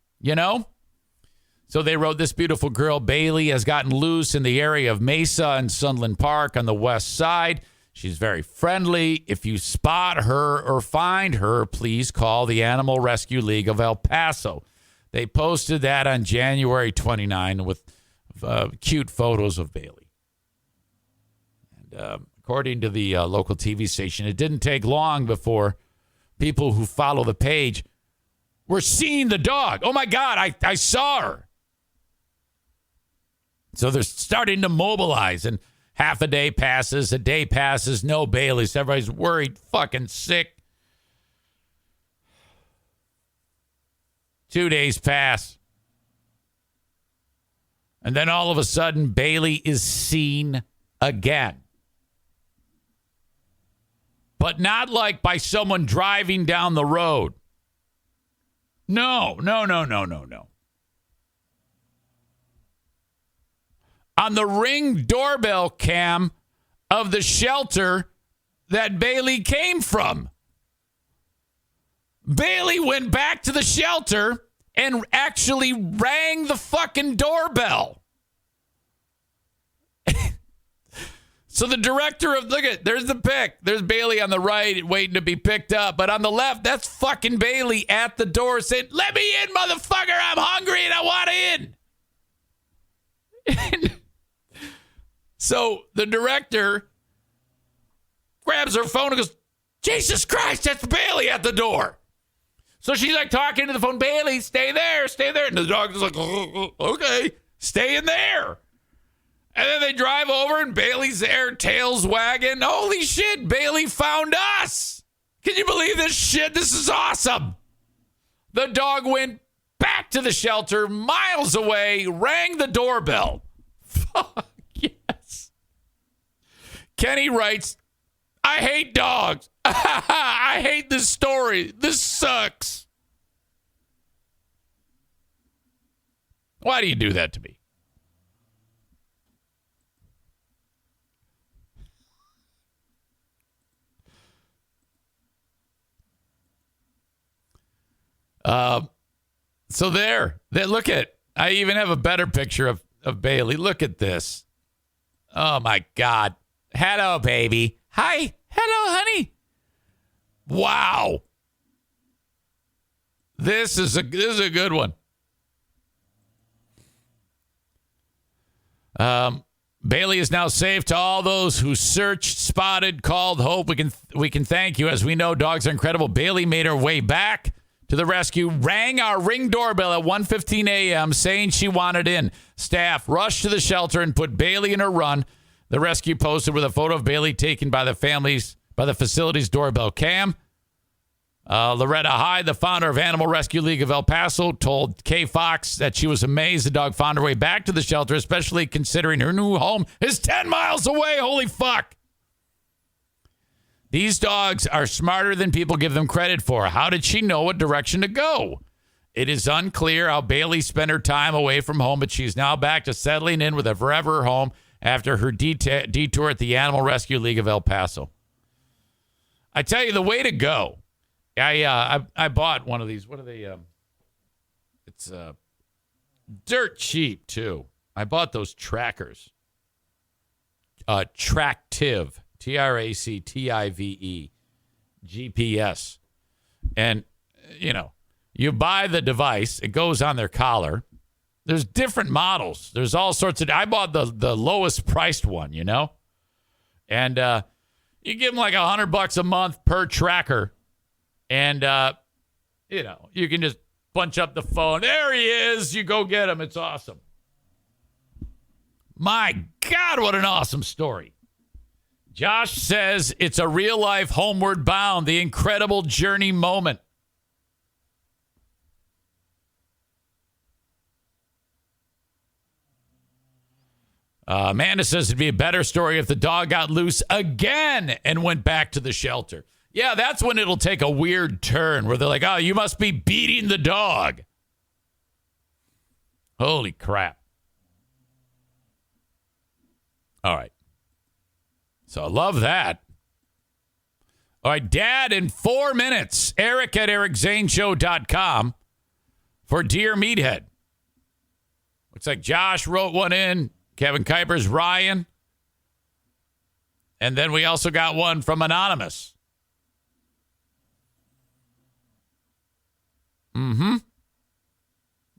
So they wrote, this beautiful girl, Bailey, has gotten loose in the area of Mesa and Sunland Park on the west side. She's very friendly. If you spot her or find her, please call the Animal Rescue League of El Paso. They posted that on January 29 with cute photos of Bailey. And according to the local TV station, it didn't take long before people who follow the page were seeing the dog. Oh, my God, I saw her. So they're starting to mobilize, and half a day passes, no Bailey. So everybody's worried, fucking sick. 2 days pass. And then all of a sudden, Bailey is seen again. But not like by someone driving down the road. No. On the Ring doorbell cam of the shelter that Bailey came from. Bailey went back to the shelter and actually rang the fucking doorbell. So the director of, there's the pic. There's Bailey on the right waiting to be picked up. But on the left, that's fucking Bailey at the door saying, "Let me in, motherfucker. I'm hungry and I want in." So the director grabs her phone and goes, "Jesus Christ, that's Bailey at the door." So she's like talking to the phone, "Bailey, stay there. And the dog is like, "Okay, stay in there." And then they drive over and Bailey's there, tails wagging. Holy shit, Bailey found us. Can you believe this shit? This is awesome. The dog went back to the shelter miles away, rang the doorbell. Fuck yes. Kenny writes, "I hate dogs. I hate this story. This sucks." Why do you do that to me? So there, look at, I even have a better picture of Bailey. Look at this. Oh my God. Hello, baby. Hi. Hello, honey. Wow. This is a good one. Bailey is now safe. To all those who searched, spotted, called, hope, we can thank you. As we know, dogs are incredible. Bailey made her way back to the rescue, rang our Ring doorbell at 1:15 a.m., saying she wanted in. Staff rushed to the shelter and put Bailey in her run. The rescue posted with a photo of Bailey taken by the facility's doorbell cam. Loretta Hyde, the founder of Animal Rescue League of El Paso, told K-Fox that she was amazed the dog found her way back to the shelter, especially considering her new home is 10 miles away. Holy fuck. These dogs are smarter than people give them credit for. How did she know what direction to go? It is unclear how Bailey spent her time away from home, but she's now back to settling in with a forever home after her detour at the Animal Rescue League of El Paso. I tell you, the way to go. I bought one of these. What are they? It's dirt cheap, too. I bought those trackers. Tractive. Tractive. GPS. And, you buy the device. It goes on their collar. There's different models. There's all sorts of... I bought the lowest priced one, And you give them like $100 a month per tracker. And, you can just punch up the phone. There he is. You go get him. It's awesome. My God, what an awesome story. Josh says it's a real-life Homeward Bound, the incredible journey moment. Amanda says it'd be a better story if the dog got loose again and went back to the shelter. Yeah, that's when it'll take a weird turn where they're like, oh, you must be beating the dog. Holy crap. All right. So I love that. All right, Dad, in 4 minutes, Eric at ericzaneshow.com for Dear Meathead. Looks like Josh wrote one in. Kevin Kuiper's Ryan. And then we also got one from Anonymous. Mm-hmm.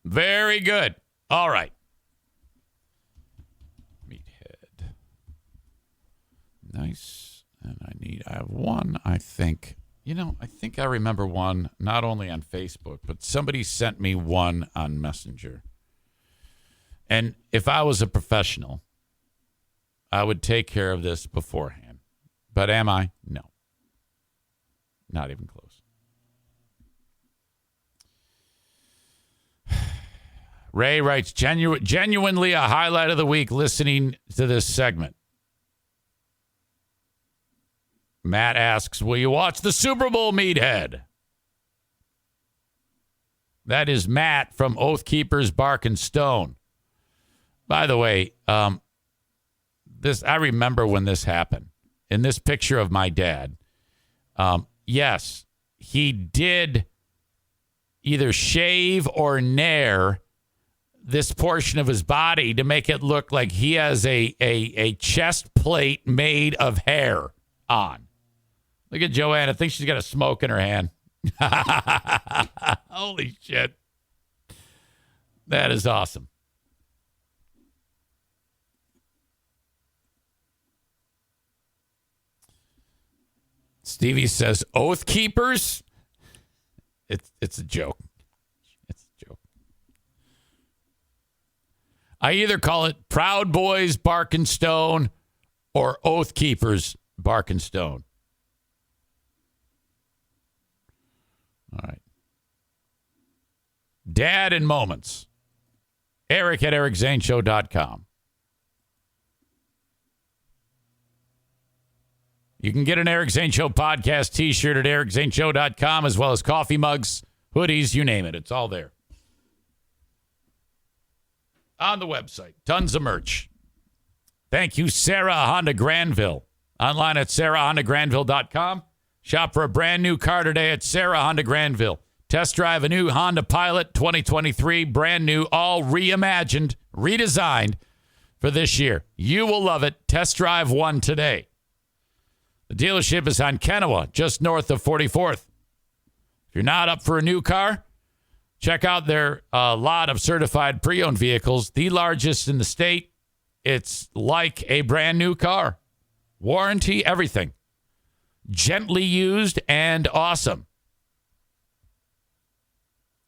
Very good. All right. Nice. And I have one, I think. I think I remember one not only on Facebook, but somebody sent me one on Messenger. And if I was a professional, I would take care of this beforehand. But am I? No. Not even close. Ray writes, genuinely a highlight of the week listening to this segment. Matt asks, will you watch the Super Bowl, Meathead? That is Matt from Oath Keepers Bark and Stone. By the way, I remember when this happened. In this picture of my dad, yes, he did either shave or nair this portion of his body to make it look like he has a chest plate made of hair on. Look at Joanne. I think she's got a smoke in her hand. Holy shit. That is awesome. Stevie says, Oath Keepers? It's a joke. It's a joke. I either call it Proud Boys Bark and Stone or Oath Keepers Bark and Stone. All right. Dad in Moments. Eric at ericzaneshow.com. You can get an Eric Zane Show podcast t-shirt at ericzaneshow.com, as well as coffee mugs, hoodies, you name it. It's all there. On the website. Tons of merch. Thank you, Sarah Honda Granville. Online at sarahhondagranville.com. Shop for a brand new car today at Sarah Honda Granville. Test drive a new Honda Pilot 2023. Brand new, all reimagined, redesigned for this year. You will love it. Test drive one today. The dealership is on Kennewa, just north of 44th. If you're not up for a new car, check out their lot of certified pre-owned vehicles, the largest in the state. It's like a brand new car. Warranty, everything. Gently used and awesome.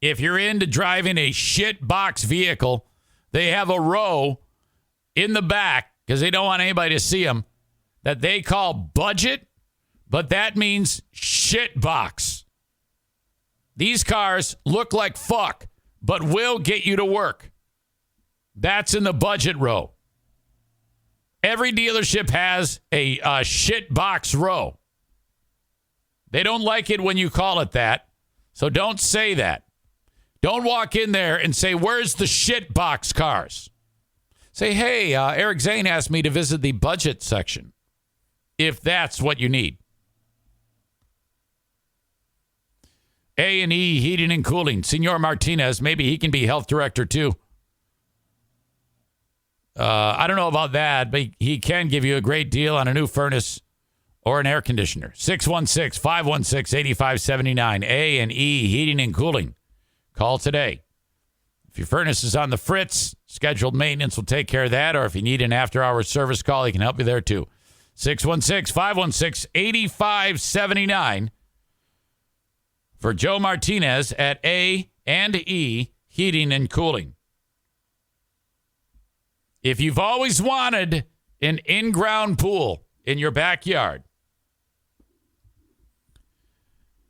If you're into driving a shit box vehicle, they have a row in the back, because they don't want anybody to see them, that they call budget, but that means shit box. These cars look like fuck, but will get you to work. That's in the budget row. Every dealership has a shit box row. They don't like it when you call it that, so don't say that. Don't walk in there and say, where's the shit box cars? Say, hey, Eric Zane asked me to visit the budget section, if that's what you need. A&E Heating and Cooling. Senor Martinez, maybe he can be health director too. I don't know about that, but he can give you a great deal on a new furnace or an air conditioner. 616-516-8579. A&E Heating and Cooling. Call today. If your furnace is on the fritz, scheduled maintenance will take care of that. Or if you need an after-hours service call, he can help you there too. 616-516-8579. For Joe Martinez at A&E Heating and Cooling. If you've always wanted an in-ground pool in your backyard,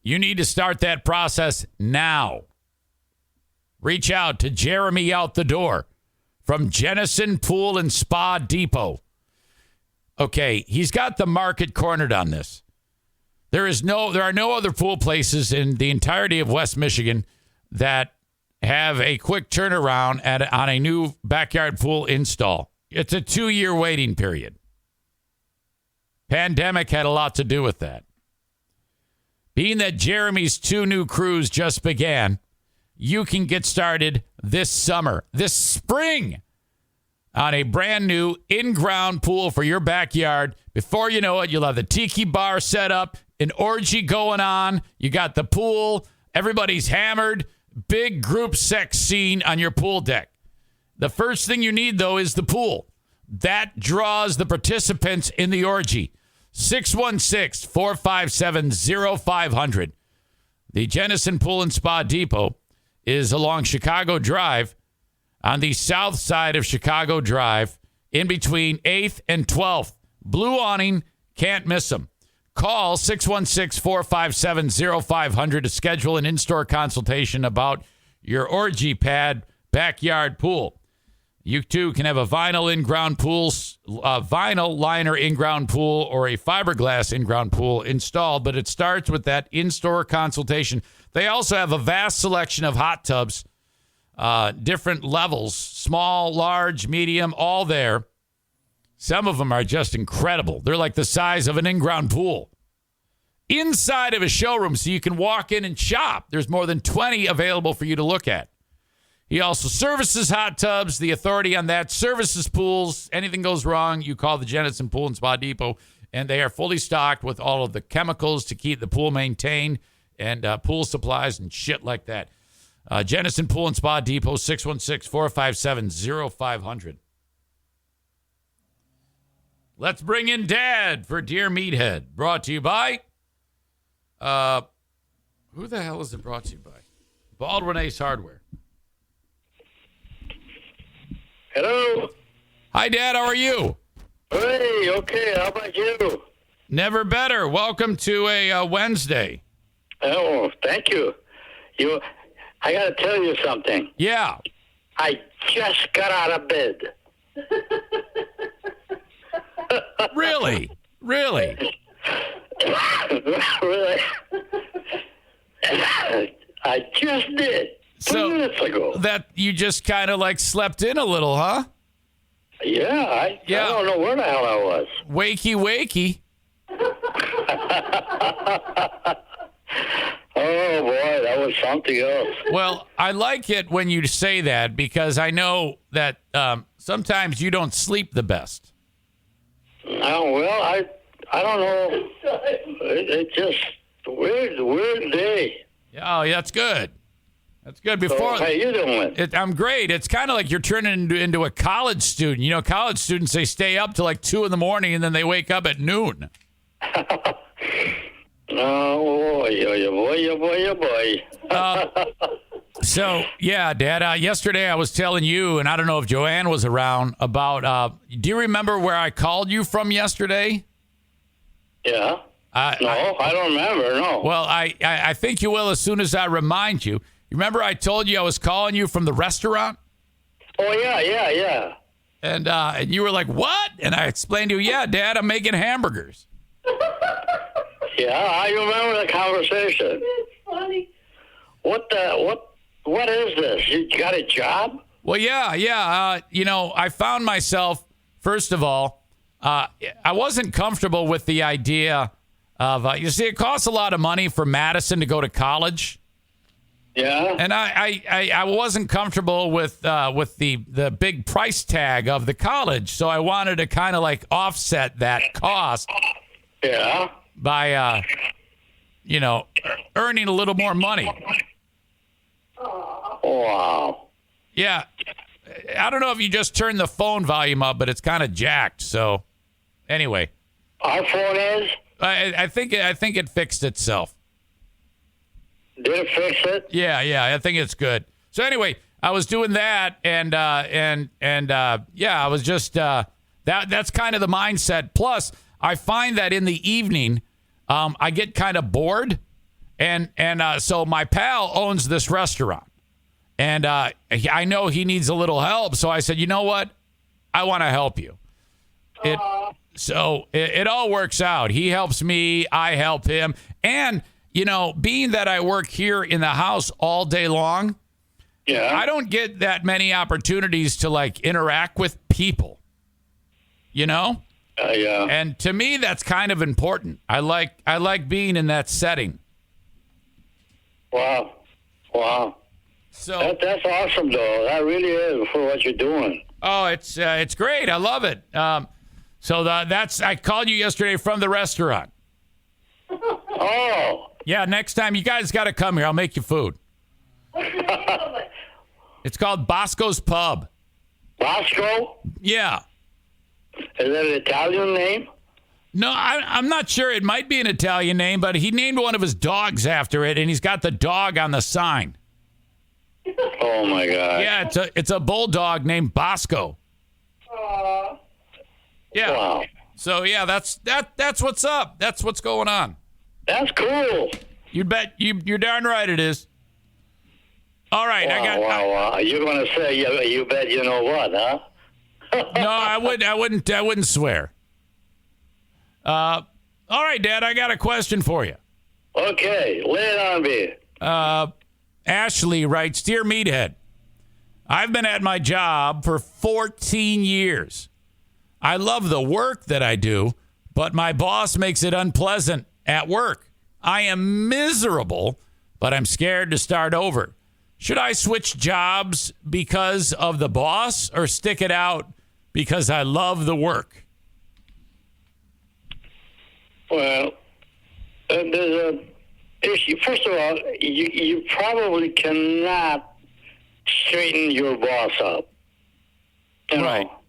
you need to start that process now. Reach out to Jeremy Out the Door from Jennison Pool and Spa Depot. Okay, he's got the market cornered on this. There are no other pool places in the entirety of West Michigan that have a quick turnaround on a new backyard pool install. It's a 2-year waiting period. Pandemic had a lot to do with that. Being that Jeremy's 2 new crews just began, you can get started this spring, on a brand new in-ground pool for your backyard. Before you know it, you'll have the tiki bar set up, an orgy going on. You got the pool. Everybody's hammered. Big group sex scene on your pool deck. The first thing you need, though, is the pool. That draws the participants in the orgy. 616-457-0500. The Jennison Pool and Spa Depot is along Chicago Drive, on the south side of Chicago Drive, in between 8th and 12th. Blue awning, can't miss them. Call 616-457-0500 to schedule an in-store consultation about your orgy pad backyard pool. You too can have a vinyl in-ground pool, vinyl liner in-ground pool, or a fiberglass in-ground pool installed, but it starts with that in-store consultation. They also have a vast selection of hot tubs, different levels, small, large, medium, all there. Some of them are just incredible. They're like the size of an in-ground pool. Inside of a showroom, so you can walk in and shop. There's more than 20 available for you to look at. He also services hot tubs. The authority on that services pools. Anything goes wrong, you call the Jennison Pool and Spa Depot, and they are fully stocked with all of the chemicals to keep the pool maintained and pool supplies and shit like that. Jennison Pool and Spa Depot, 616-457-0500. Let's bring in Dad for Dear Meathead. Brought to you by... who the hell is it brought to you by? Baldwin Ace Hardware. Hello. Hi, Dad. How are you? Hey, okay. How about you? Never better. Welcome to a Wednesday. Oh, thank you. I got to tell you something. Yeah. I just got out of bed. Really? Really? Really? I just did. 2 minutes ago. That you just kind of like slept in a little, huh? Yeah, I don't know where the hell I was. Wakey. Oh, boy, that was something else. Well, I like it when you say that because I know that sometimes you don't sleep the best. Oh, well, I don't know. It's just weird day. Oh, yeah, that's good. That's good. Before, how you doing? I'm great. It's kind of like you're turning into a college student. You know, college students, they stay up till like 2 a.m. and then they wake up at noon. Oh, boy. So, yeah, Dad, yesterday I was telling you, and I don't know if Joanne was around, about, do you remember where I called you from yesterday? Yeah. No, I don't remember, no. Well, I think you will as soon as I remind you. You remember I told you I was calling you from the restaurant? Oh, yeah. And you were like, what? And I explained to you, yeah, Dad, I'm making hamburgers. Yeah, I remember the conversation. It's funny. What is this? You got a job? Well, yeah. I found myself, first of all, I wasn't comfortable with the idea of, you see, it costs a lot of money for Madison to go to college. Yeah. And I wasn't comfortable with the big price tag of the college, so I wanted to kind of like offset that cost. Yeah. By earning a little more money. Wow. Yeah. I don't know if you just turned the phone volume up, but it's kind of jacked. So, anyway. Our phone is? I think it fixed itself. Did it fix it? Yeah. I think it's good. So anyway, I was doing that, and I was just that's kind of the mindset. Plus, I find that in the evening, I get kind of bored, and so my pal owns this restaurant. And I know he needs a little help, so I said, you know what? I want to help you. It all works out. He helps me, I help him. And, being that I work here in the house all day long, I don't get that many opportunities to, like, interact with people, Yeah. And to me, that's kind of important. I like being in that setting. Wow. So that's awesome, though. That really is for what you're doing. Oh, it's great. I love it. I called you yesterday from the restaurant. Oh. Yeah, next time you guys got to come here. I'll make you food. It's called Bosco's Pub. Bosco? Yeah. Is that an Italian name? No, I'm not sure. It might be an Italian name, but he named one of his dogs after it, and he's got the dog on the sign. Oh, my God. Yeah, it's a bulldog named Bosco. Yeah. Wow. So, yeah, that's what's up. That's what's going on. That's cool. You bet. You're darn right it is. All right. Wow. You're going to say, you bet you know what, huh? No, I wouldn't swear. All right, Dad, I got a question for you. Okay, lay it on me. Ashley writes, Dear Meathead, I've been at my job for 14 years. I love the work that I do, but my boss makes it unpleasant at work. I am miserable, but I'm scared to start over. Should I switch jobs because of the boss or stick it out because I love the work? Well, there's a issue. First of all, you probably cannot straighten your boss up.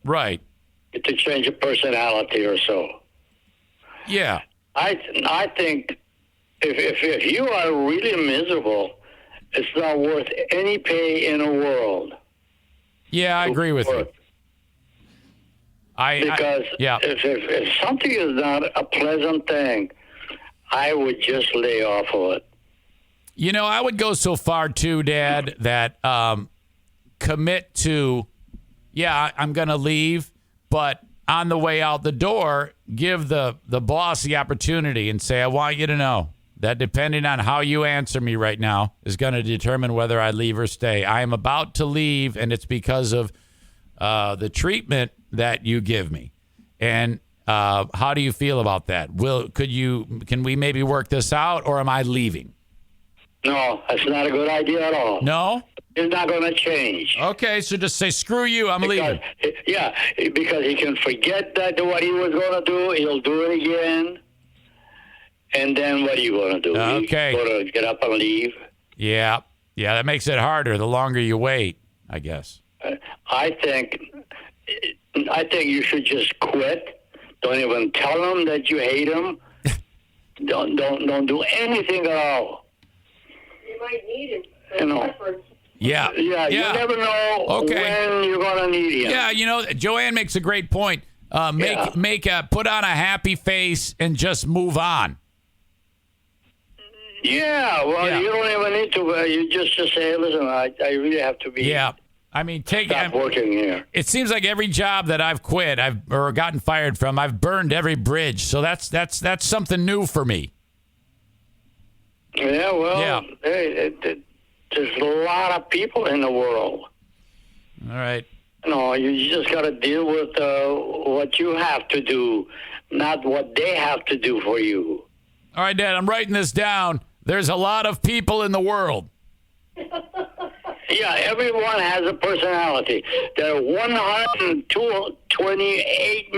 Right. To change a personality or so. Yeah. I think if you are really miserable, it's not worth any pay in the world. Yeah, I agree with you. Because if something is not a pleasant thing, I would just lay off of it. I would go so far too, Dad, that commit to, I'm going to leave, but on the way out the door, give the boss the opportunity and say, I want you to know that depending on how you answer me right now is going to determine whether I leave or stay. I am about to leave, and it's because of the treatment that you give me. And how do you feel about that? Can we maybe work this out, or am I leaving? No, that's not a good idea at all. No? It's not going to change. Okay, so just say, screw you, I'm leaving. Yeah, because he can forget that what he was going to do. He'll do it again. And then what are you going to do? Okay. You're going to get up and leave? Yeah, that makes it harder the longer you wait, I guess. I think you should just quit. Don't even tell him that you hate him. Don't do anything at all. You might need him. Yeah. You never know when you're going to need him. Yeah, Joanne makes a great point. Put on a happy face and just move on. Yeah, well, you don't even need to. You just say, listen, I really have to be. Yeah. I mean, stop working here. It seems like every job that I've quit, or gotten fired from, I've burned every bridge. So that's something new for me. Yeah, well, there's a lot of people in the world. All right. No, you just got to deal with what you have to do, not what they have to do for you. All right, Dad, I'm writing this down. There's a lot of people in the world. Yeah, everyone has a personality. There are 128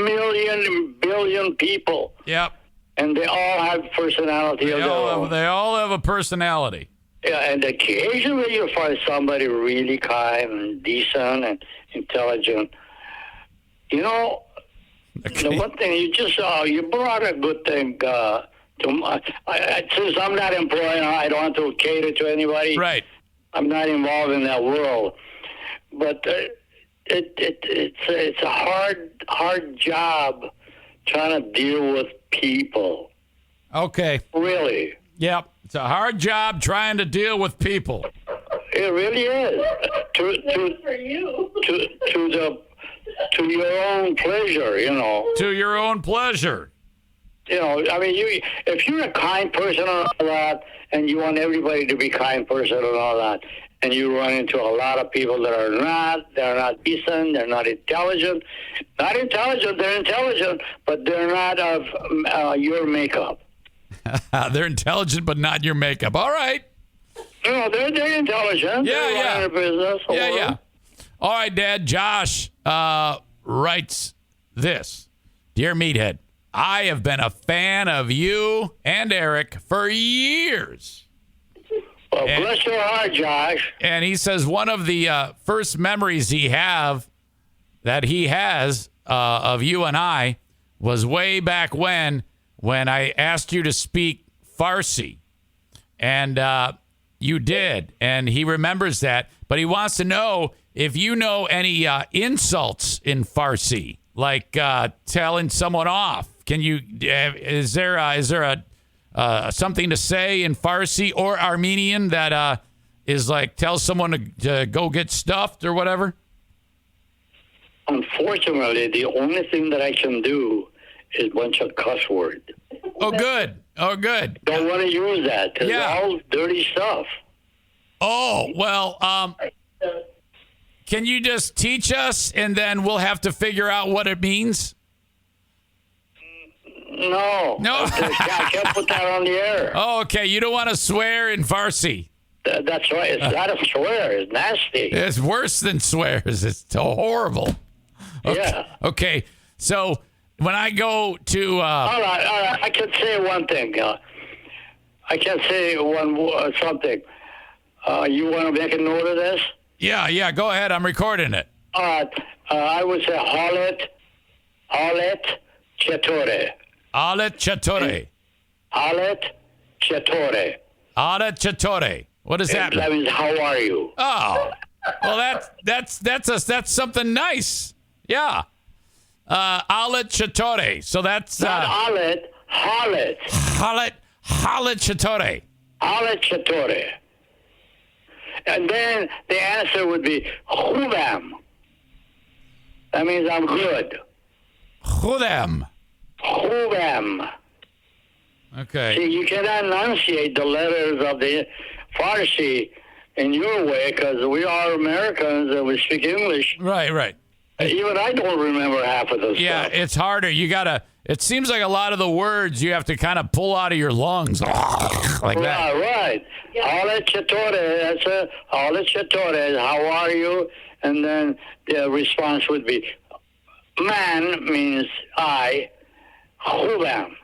billion people. Yep. And they all have personality of their own. They all have a personality. Yeah, and occasionally you find somebody really kind and decent and intelligent. You know, the one thing you brought a good thing since I'm not employed, I don't have to cater to anybody. Right. I'm not involved in that world. But it's a hard job trying to deal with people. Okay. Really. Yep. It's a hard job trying to deal with people. It really is. For you. To your own pleasure, you know. To your own pleasure. You know, I mean, if you're a kind person and all that, and you want everybody to be kind person and all that, and you run into a lot of people that they're not decent, they're not intelligent. Not intelligent, they're intelligent, but they're not of your makeup. They're intelligent, but not your makeup. All right. No, they're intelligent. Yeah, they're running a business. Yeah. All right, Dad. Josh writes this. Dear Meathead, I have been a fan of you and Eric for years. Well, bless your heart, Josh. And he says one of the first memories he has of you and I was way back when I asked you to speak Farsi. And you did. And he remembers that. But he wants to know if you know any insults in Farsi, like telling someone off. Can you? Is there a something to say in Farsi or Armenian that is like tell someone to go get stuffed or whatever? Unfortunately, the only thing that I can do is a bunch of cuss words. Oh, good. Don't want to use that. It's all dirty stuff. Oh, well, can you just teach us and then we'll have to figure out what it means? No. I can't put that on the air. Oh, okay. You don't want to swear in Farsi. That's right. It's not a swear. It's nasty. It's worse than swears. It's horrible. Okay. Yeah. Okay. So when I go to... All right. I can say one thing. I can say something. You want to make a note of this? Yeah. Go ahead. I'm recording it. All right. I would say Halet Chatore. Alet Chatore. Alet Chatore. What does that mean? That means how are you? Oh. Well, that's something nice. Yeah. Alet Chatore. So that's not Alet, Halet. Halet Chatore. Halet Chatore. And then the answer would be Hubam. That means I'm good. Hubam. Okay. See, you cannot enunciate the letters of the Farsi in your way because we are Americans and we speak English. Right. Even I don't remember half of those. Yeah, it's harder. It seems like a lot of the words you have to kind of pull out of your lungs like that. Right. Halet Chatore. That's it. Halet Chatore. How are you? And then the response would be, man means I. Hubam.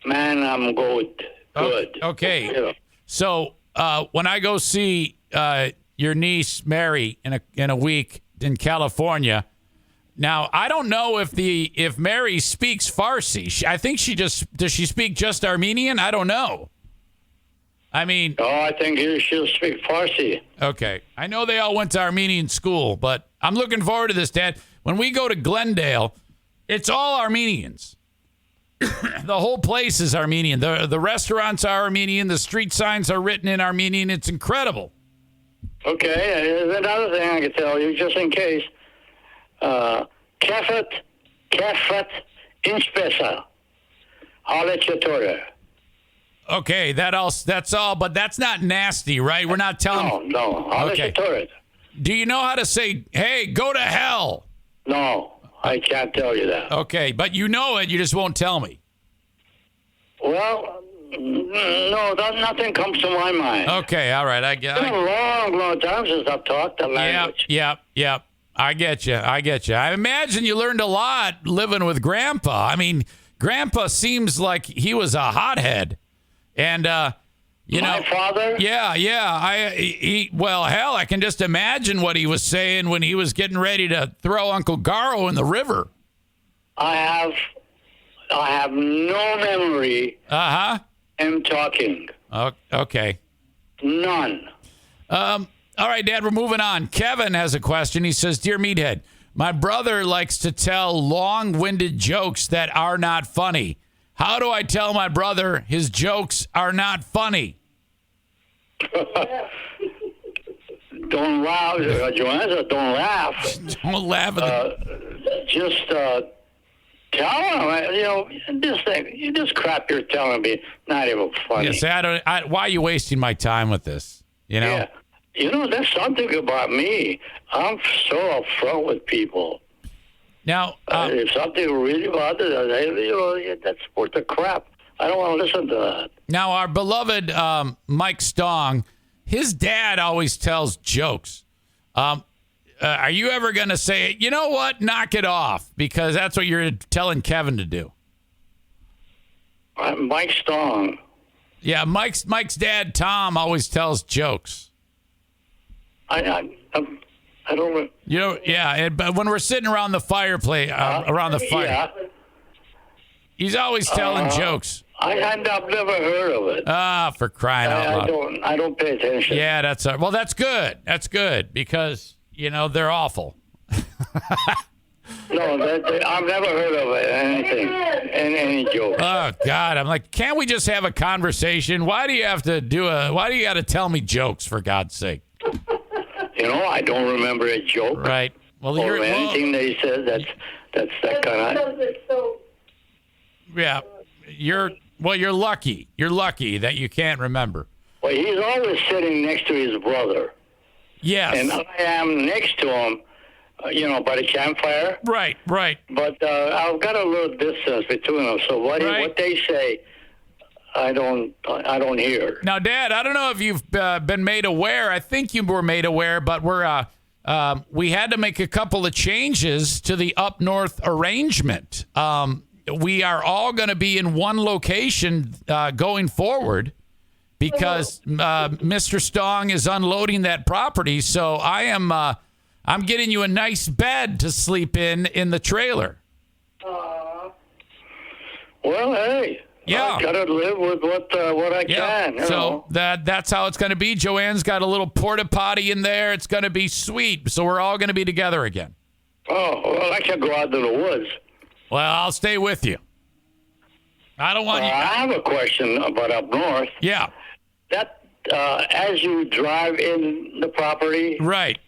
Man, I'm good. Okay. Yeah. So when I go see your niece Mary in a week in California, now I don't know if Mary speaks Farsi. I think does she speak just Armenian? I don't know. I mean, I think she'll speak Farsi. Okay. I know they all went to Armenian school, but I'm looking forward to this, Dad. When we go to Glendale, it's all Armenians. The whole place is Armenian. The restaurants are Armenian. The street signs are written in Armenian. It's incredible. Okay. There's another thing I can tell you, just in case. Kefet, inspesa. Halet Chatore. Okay, that's all, but that's not nasty, right? We're not telling... No. Halet Chatore. Do you know how to say, hey, go to hell? No, I can't tell you that. Okay, but you know it. You just won't tell me. Well, no, nothing comes to my mind. Okay, all right. It's been a long time since I've talked the language. Yep. I get you. I imagine you learned a lot living with Grandpa. I mean, Grandpa seems like he was a hothead. And, My father? Yeah. Well, hell, I can just imagine what he was saying when he was getting ready to throw Uncle Garo in the river. I have no memory. Him talking. Okay. None. All right, Dad, we're moving on. Kevin has a question. He says, Dear Meathead, my brother likes to tell long-winded jokes that are not funny. How do I tell my brother his jokes are not funny? Don't laugh, Joanna. Don't laugh. Don't laugh at the... Just tell him. This crap you're telling me, not even funny. Yeah, why are you wasting my time with this? You know? Yeah. There's something about me. I'm so upfront with people. Now, if something really bothers us, that's worth the crap. I don't want to listen to that. Now, our beloved Mike Stong, his dad always tells jokes. Are you ever going to say, you know what, knock it off? Because that's what you're telling Kevin to do. Mike Stong. Yeah, Mike's dad, Tom, always tells jokes. I don't know. But when we're sitting around the fireplace, around the fire, he's always telling jokes. I've never heard of it. For crying out loud. I don't pay attention. Yeah, that's good. That's good because, they're awful. No, I've never heard of anything, any joke. Oh God, I'm like, can't we just have a conversation? Why do you have to why do you got to tell me jokes, for God's sake? I don't remember a joke. Right. Well, or anything that he said. That's that kind of. Yeah, you're lucky. You're lucky that you can't remember. Well, he's always sitting next to his brother. Yes. And I am next to him. By the campfire. Right. But I've got a little distance between them, so what they say, I don't hear. Now, Dad, I don't know if you've been made aware. I think you were made aware, but we had to make a couple of changes to the up north arrangement. We are all going to be in one location going forward because Mr. Stong is unloading that property. So I'm getting you a nice bed to sleep in the trailer. Well, hey. Yeah. I gotta live with what I can. So that's how it's going to be. Joanne's got a little porta potty in there. It's going to be sweet. So we're all going to be together again. Oh, well, I can go out to the woods. Well, I'll stay with you. I don't want you. I have a question about up north. Yeah. That as you drive in the property, right?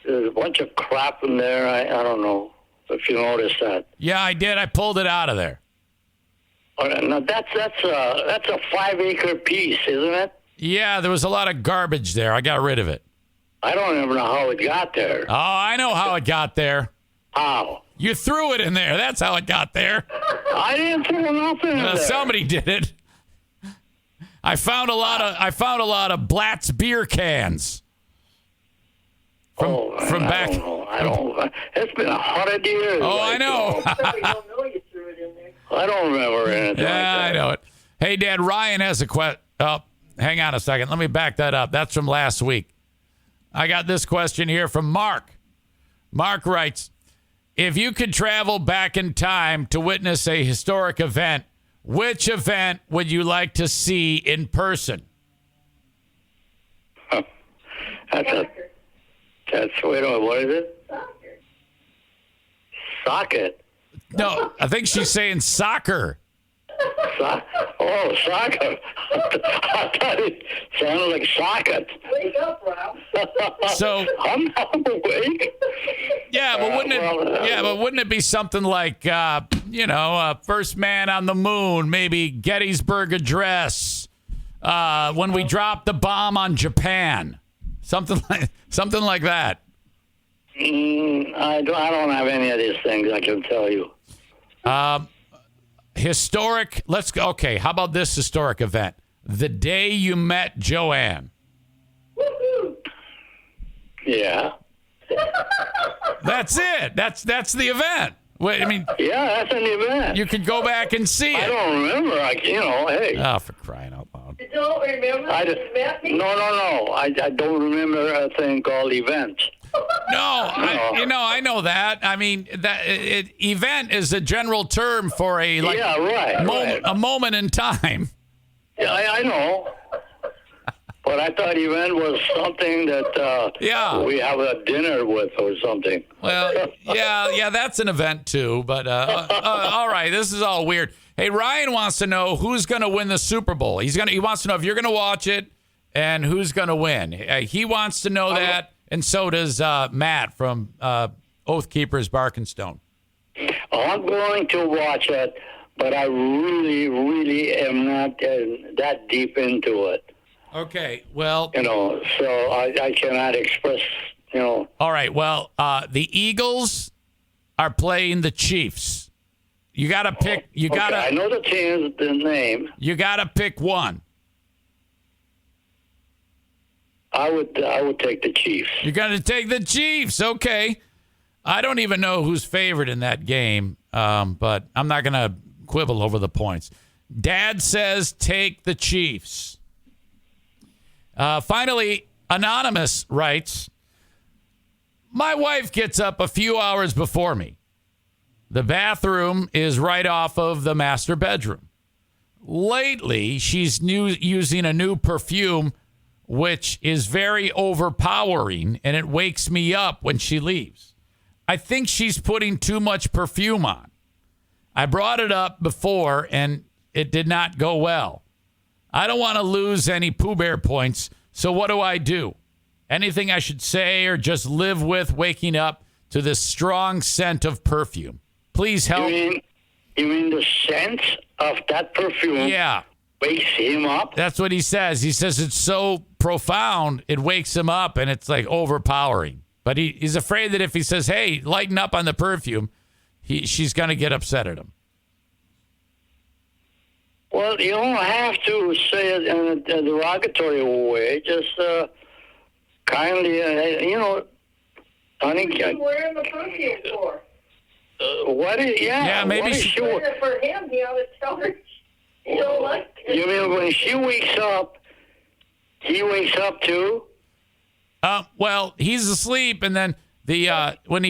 There's a bunch of crap in there. I don't know if you noticed that. Yeah, I did. I pulled it out of there. Now that's a 5-acre piece, isn't it? Yeah, there was a lot of garbage there. I got rid of it. I don't even know how it got there. Oh, I know how it got there. How? You threw it in there. That's how it got there. I didn't throw nothing in there. Somebody did it. I found a lot of Blatt's beer cans. From back. I don't. It's been 100 years. Oh, I know. I don't remember anything. Yeah, I know it. Hey, Dad, Ryan has a question. Oh, hang on a second. Let me back that up. That's from last week. I got this question here from Mark. Mark writes, if you could travel back in time to witness a historic event, which event would you like to see in person? Wait a minute, what is it? Soccer. No, I think she's saying soccer. Soccer. I thought it sounded like socket. Wake up, Rob. So I'm not awake. Yeah, but wouldn't it be something like First Man on the Moon, maybe Gettysburg Address, when we dropped the bomb on Japan, Something like that. I don't have any of these things, I can tell you. Historic. Let's go. Okay, how about this historic event? The day you met Joanne. Yeah. That's it. That's the event. Wait, I mean. Yeah, that's an event. You can go back and see it. I don't remember. Hey. Oh, for crying out loud. You don't remember? No. I don't remember a thing called event. No, I know that. I mean, event is a general term for a a moment in time. Yeah, I know. But I thought event was something that we have a dinner with or something. Well, yeah, that's an event too. But all right, this is all weird. Hey, Ryan wants to know who's going to win the Super Bowl. He wants to know if you're going to watch it and who's going to win. He wants to know that, and so does Matt from Oath Keepers Barkenstone. I'm going to watch it, but I really, really am not that deep into it. Okay, well... so I cannot express, All right, well, the Eagles are playing the Chiefs. You got to pick... I know the name. You got to pick one. I would take the Chiefs. You're going to take the Chiefs, okay. I don't even know who's favored in that game, but I'm not going to quibble over the points. Dad says take the Chiefs. Finally, Anonymous writes, my wife gets up a few hours before me. The bathroom is right off of the master bedroom. Lately, she's using a new perfume, which is very overpowering, and it wakes me up when she leaves. I think she's putting too much perfume on. I brought it up before, and it did not go well. I don't want to lose any Pooh Bear points, so what do I do? Anything I should say or just live with waking up to this strong scent of perfume? Please help. You mean the scent of that perfume wakes him up? That's what he says. He says it's so profound, it wakes him up, and it's like overpowering. But he's afraid that if he says, hey, lighten up on the perfume, she's going to get upset at him. Well, you don't have to say it in a derogatory way. Just kindly, honey. What are you wearing the perfume for? Maybe she wearing it for him. He ought to tell her you don't like it. You mean when she wakes up, he wakes up too? Well, he's asleep, and then when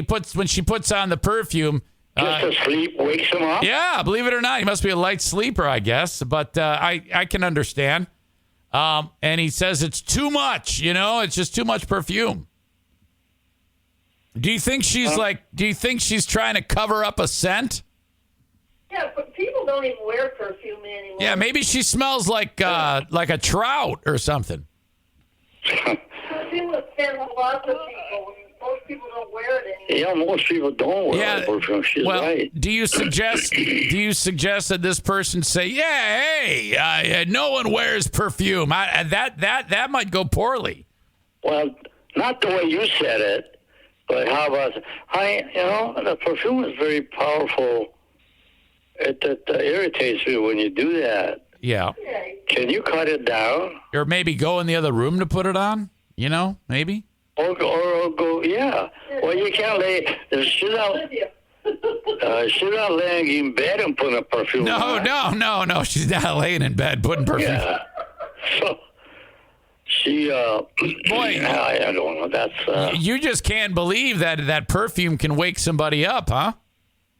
she puts on the perfume. Just asleep wakes him up? Yeah, believe it or not. He must be a light sleeper, I guess. But I can understand. And he says it's too much, it's just too much perfume. Do you think she's trying to cover up a scent? Yeah, but people don't even wear perfume anymore. Yeah, maybe she smells like a trout or something. Perfume would scare lots of people. Most people don't wear it anymore. Yeah, most people don't wear perfume. She's right. Do you suggest that this person say, hey, no one wears perfume? That might go poorly. Well, not the way you said it. But how about the perfume is very powerful. It irritates me when you do that. Yeah. Can you cut it down? Or maybe go in the other room to put it on? Maybe. Or go. Yeah. Well, you can't lay. She's not laying in bed and putting a perfume on. No. She's not laying in bed putting perfume. Yeah. So. She, boy, I don't know. That's you just can't believe that perfume can wake somebody up, huh?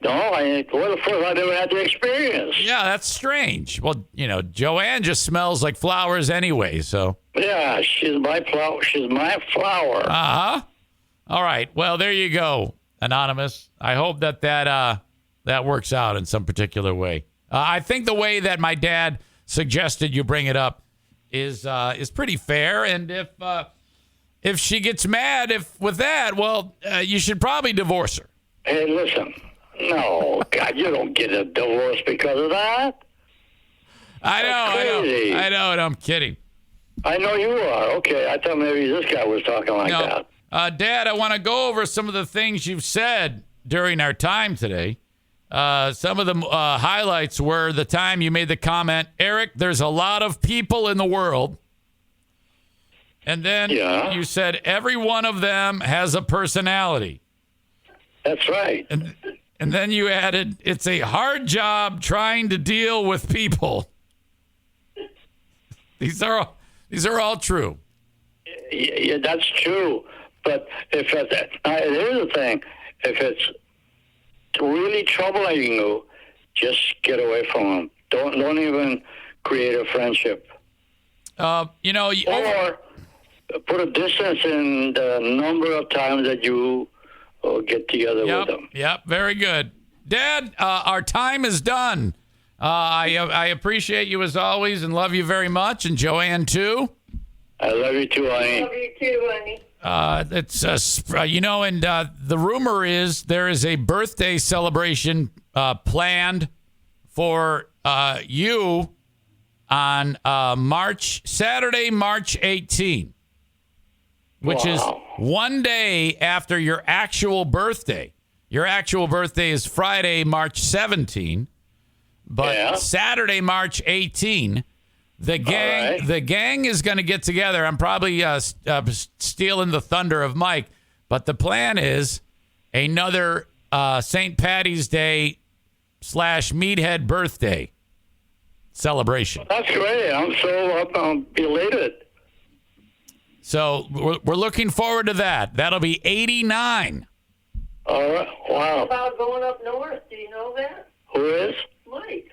No, I never had the experience. Yeah, that's strange. Well, Joanne just smells like flowers anyway, so. Yeah, she's my flower. She's my flower. Uh-huh. All right. Well, there you go, Anonymous. I hope that works out in some particular way. I think the way that my dad suggested you bring it up is pretty fair, and if she gets mad with that, well, you should probably divorce her. Hey, listen, no, God, you don't get a divorce because of that. I know, and I'm kidding. I know you are. Okay, I thought maybe this guy was talking like that. Dad, I want to go over some of the things you've said during our time today. Some of the highlights were the time you made the comment, Eric, there's a lot of people in the world. And then you said every one of them has a personality. That's right. And then you added, it's a hard job trying to deal with people. These are all true. Yeah, that's true. But here's the thing: if it's really troubling you, just get away from them. Don't even create a friendship. Or put a distance in the number of times that you get together with them. Yep, very good. Dad, our time is done. I appreciate you as always and love you very much, and Joanne too. I love you too, honey. Love you too, honey. And the rumor is there is a birthday celebration planned for you on Saturday, March 18, which is one day after your actual birthday. Your actual birthday is Friday, March 17, but Saturday, March 18. The gang is going to get together. I'm probably stealing the thunder of Mike, but the plan is another St. Patty's Day / Meathead birthday celebration. That's great. I'm elated. So we're looking forward to that. That'll be 89. All right. Wow. About going up north. Do you know that? Who is? Mike.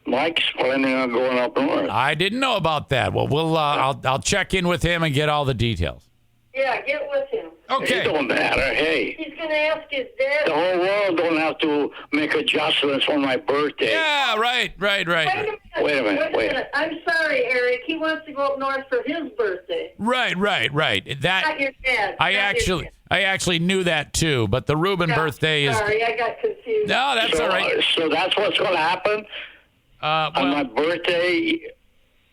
Mike's planning on going up north. I didn't know about that. Well, I'll check in with him and get all the details. Yeah, get with him. Okay. It don't matter. Hey. He's going to ask his dad. The whole world don't have to make adjustments for my birthday. Yeah, right. Wait a minute. I'm sorry, Eric. He wants to go up north for his birthday. Right. Not your dad. I actually knew that too, but the Reuben birthday is. Sorry, I got confused. No, that's all right. So that's what's going to happen on my birthday.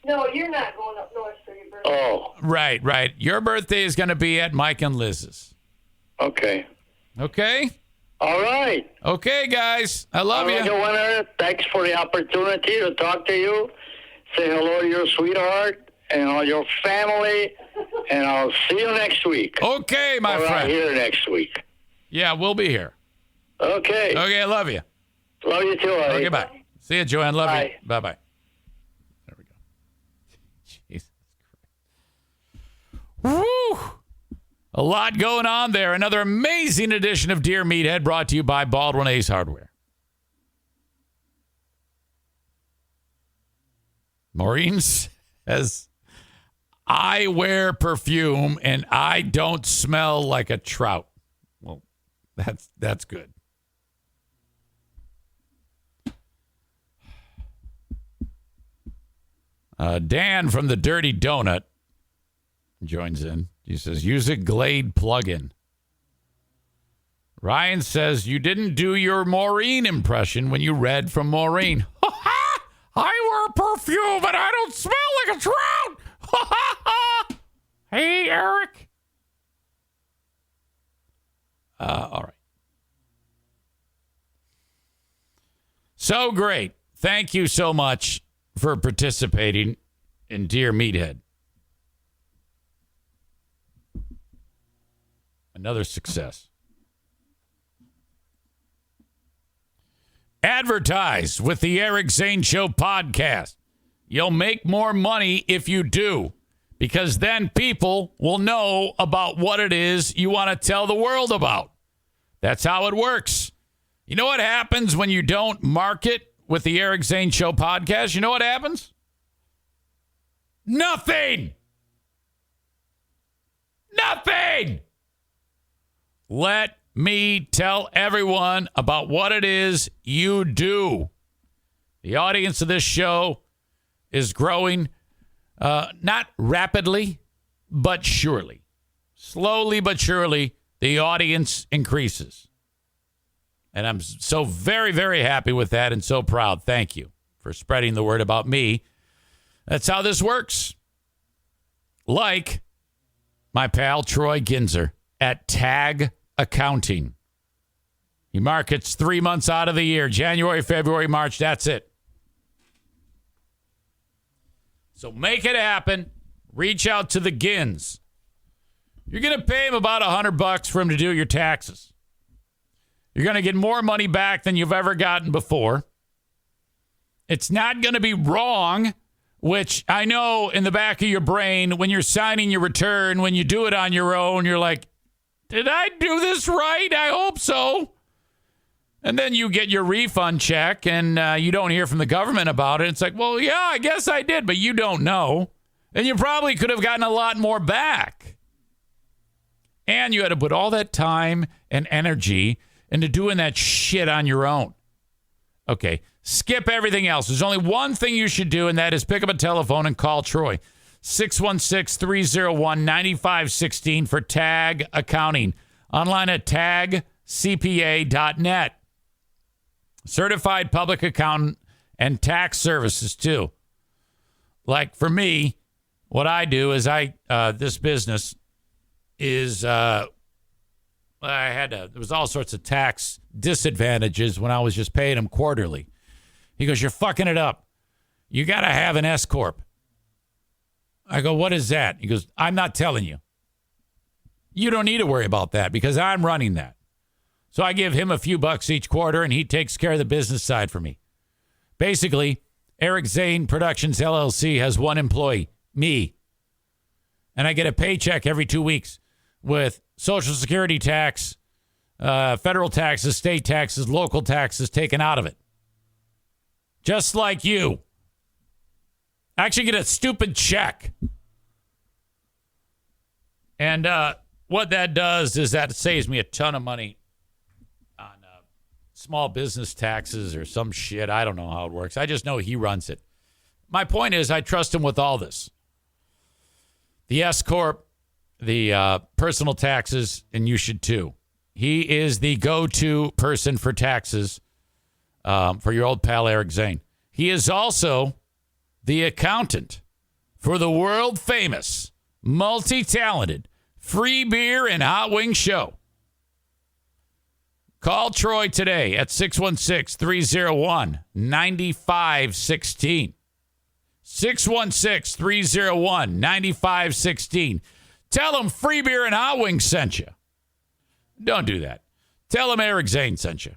No, you're not going up north for your birthday. Oh. Right. Your birthday is going to be at Mike and Liz's. Okay. Okay? All right. Okay, guys. I love you. Winner, thanks for the opportunity to talk to you. Say hello to your sweetheart and all your family, and I'll see you next week. Okay, my friend. Right here next week. Yeah, we'll be here. Okay. Okay, I love you. Love you too, honey. Okay, bye. See you, Joanne. Love you. Bye-bye. There we go. Jesus Christ. Woo! A lot going on there. Another amazing edition of Dear Meathead brought to you by Baldwin Ace Hardware. Maureen says, I wear perfume and I don't smell like a trout. Well, that's good. Dan from the Dirty Donut joins in. He says, use a Glade plug-in. Ryan says, you didn't do your Maureen impression when you read from Maureen. I wear perfume and I don't smell like a trout. Hey, Eric. All right. So great. Thank you so much for participating in Dear Meathead. Another success. Advertise with the Eric Zane Show podcast. You'll make more money if you do, because then people will know about what it is you want to tell the world about. That's how it works. You know what happens when you don't market with the Eric Zane Show podcast? You know what happens? Nothing. Let me tell everyone about what it is you do. The audience of this show is growing, not rapidly, but surely. Slowly but surely, the audience increases. And I'm so very, very happy with that and so proud. Thank you for spreading the word about me. That's how this works. Like my pal Troy Ginzer at Tag Accounting. He markets 3 months out of the year, January, February, March. That's it. So make it happen. Reach out to the Gins. You're going to pay him about $100 for him to do your taxes. You're going to get more money back than you've ever gotten before. It's not going to be wrong, which I know in the back of your brain, when you're signing your return, when you do it on your own, you're like, did I do this right? I hope so. And then you get your refund check and you don't hear from the government about it. It's like, well, yeah, I guess I did, but you don't know. And you probably could have gotten a lot more back. And you had to put all that time and energy into doing that shit on your own. Okay, skip everything else. There's only one thing you should do, and that is pick up a telephone and call Troy. 616-301-9516 for Tag Accounting. Online at tagcpa.net. Certified public accountant and tax services, too. Like for me, what I do is this business is, there was all sorts of tax disadvantages when I was just paying him quarterly. He goes, you're fucking it up. You got to have an S Corp. I go, what is that? He goes, I'm not telling you. You don't need to worry about that because I'm running that. So I give him a few bucks each quarter and he takes care of the business side for me. Basically, Eric Zane Productions LLC has one employee, me. And I get a paycheck every 2 weeks with Social Security tax, federal taxes, state taxes, local taxes taken out of it. Just like you. I actually get a stupid check. And what that does is that it saves me a ton of money on small business taxes or some shit. I don't know how it works. I just know he runs it. My point is I trust him with all this. The S Corp, the personal taxes, and you should too. He is the go-to person for taxes for your old pal Eric Zane. He is also the accountant for the world-famous, multi-talented, free beer and hot wing show. Call Troy today at 616-301-9516. 616-301-9516. Tell him free beer and hot wings sent you. Don't do that. Tell him Eric Zane sent you.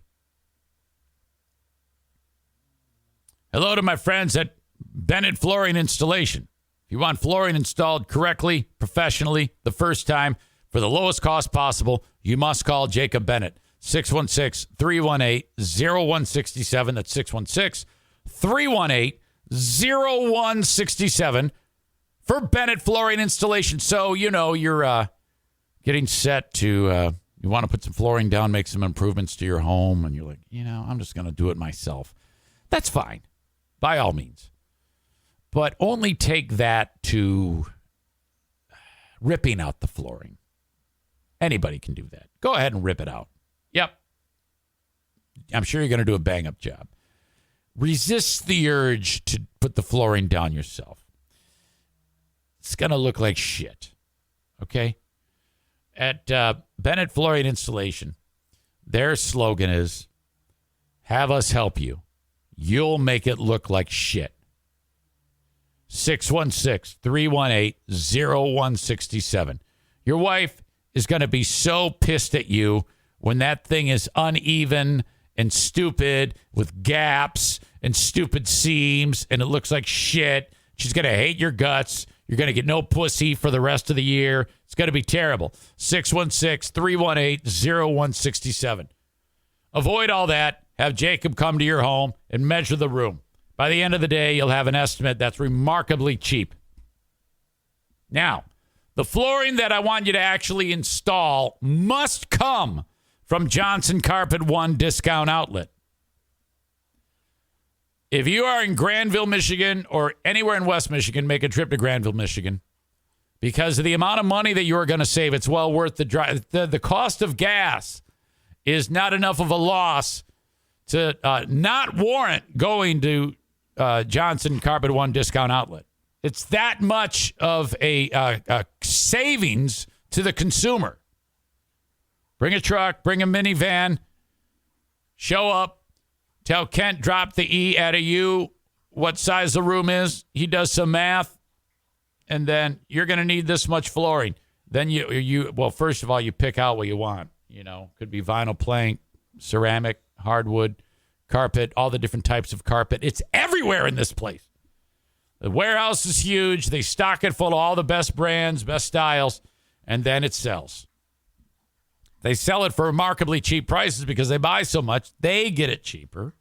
Hello to my friends at Bennett Flooring Installation. If you want flooring installed correctly, professionally, the first time, for the lowest cost possible, you must call Jacob Bennett. 616-318-0167. That's 616-318-0167 for Bennett Flooring Installation. So, you know, you're getting set to, you want to put some flooring down, make some improvements to your home, and you're like, you know, I'm just going to do it myself. That's fine, by all means. But only take that to ripping out the flooring. Anybody can do that. Go ahead and rip it out. Yep. I'm sure you're going to do a bang-up job. Resist the urge to put the flooring down yourself. It's going to look like shit. Okay? At Bennett Flooring Installation, their slogan is, have us help you. You'll make it look like shit. 616-318-0167. Your wife is going to be so pissed at you when that thing is uneven and stupid with gaps and stupid seams and it looks like shit. She's going to hate your guts. You're going to get no pussy for the rest of the year. It's going to be terrible. 616-318-0167. Avoid all that. Have Jacob come to your home and measure the room. By the end of the day, you'll have an estimate that's remarkably cheap. Now, the flooring that I want you to actually install must come from Johnson Carpet One Discount Outlet. If you are in Granville, Michigan, or anywhere in West Michigan, make a trip to Granville, Michigan. Because of the amount of money that you're going to save, it's well worth the drive. The cost of gas is not enough of a loss to not warrant going to Johnson Carpet One Discount Outlet. It's that much of a savings to the consumer. Bring a truck, bring a minivan, show up, tell Kent drop the E at a U, what size the room is. He does some math, and then you're going to need this much flooring. Then well, first of all, you pick out what you want. Could be vinyl plank, ceramic, hardwood, carpet, all the different types of carpet. It's everywhere in this place. The warehouse is huge. They stock it full of all the best brands, best styles, and then it sells. They sell it for remarkably cheap prices because they buy so much. They get it cheaper.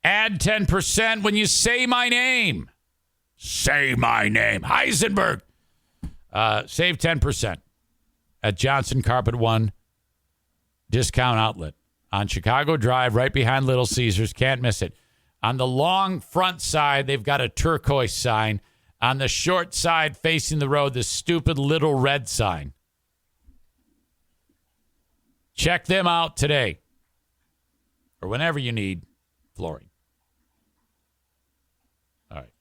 Add 10% when you say my name. Say my name. Heisenberg. Save 10% at Johnson Carpet One Discount Outlet on Chicago Drive, right behind Little Caesars. Can't miss it. On the long front side, they've got a turquoise sign. On the short side facing the road, this stupid little red sign. Check them out today or whenever you need flooring. All right.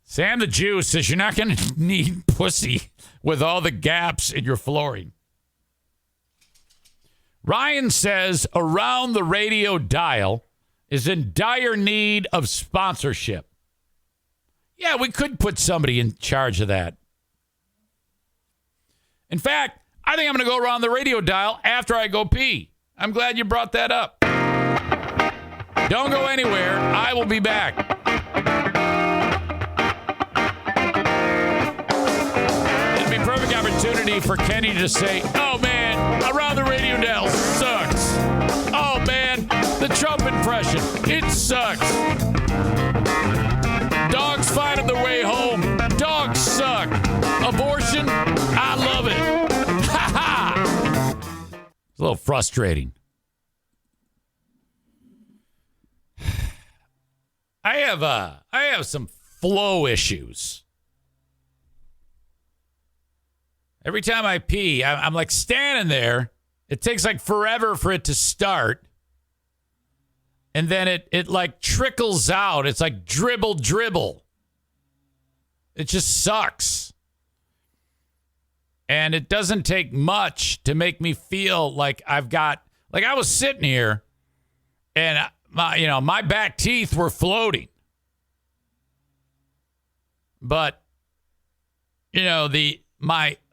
Sam the Jew says you're not going to need pussy with all the gaps in your flooring. Ryan says Around the Radio Dial is in dire need of sponsorship. Yeah, we could put somebody in charge of that. In fact, I think I'm going to go around the radio dial after I go pee. I'm glad you brought that up. Don't go anywhere. I will be back. It'd be a perfect opportunity for Kenny to say, oh, man, Around the Radio Dial sucks. Oh, man, the Trump impression, it sucks. Dogs find their way home. Dogs suck. Abortion, I love it. Ha ha! It's a little frustrating. I have some flow issues. Every time I pee, I'm like standing there. It takes like forever for it to start. And then it like trickles out. It's like dribble. It just sucks. And it doesn't take much to make me feel like I've got, like I was sitting here and my back teeth were floating. But,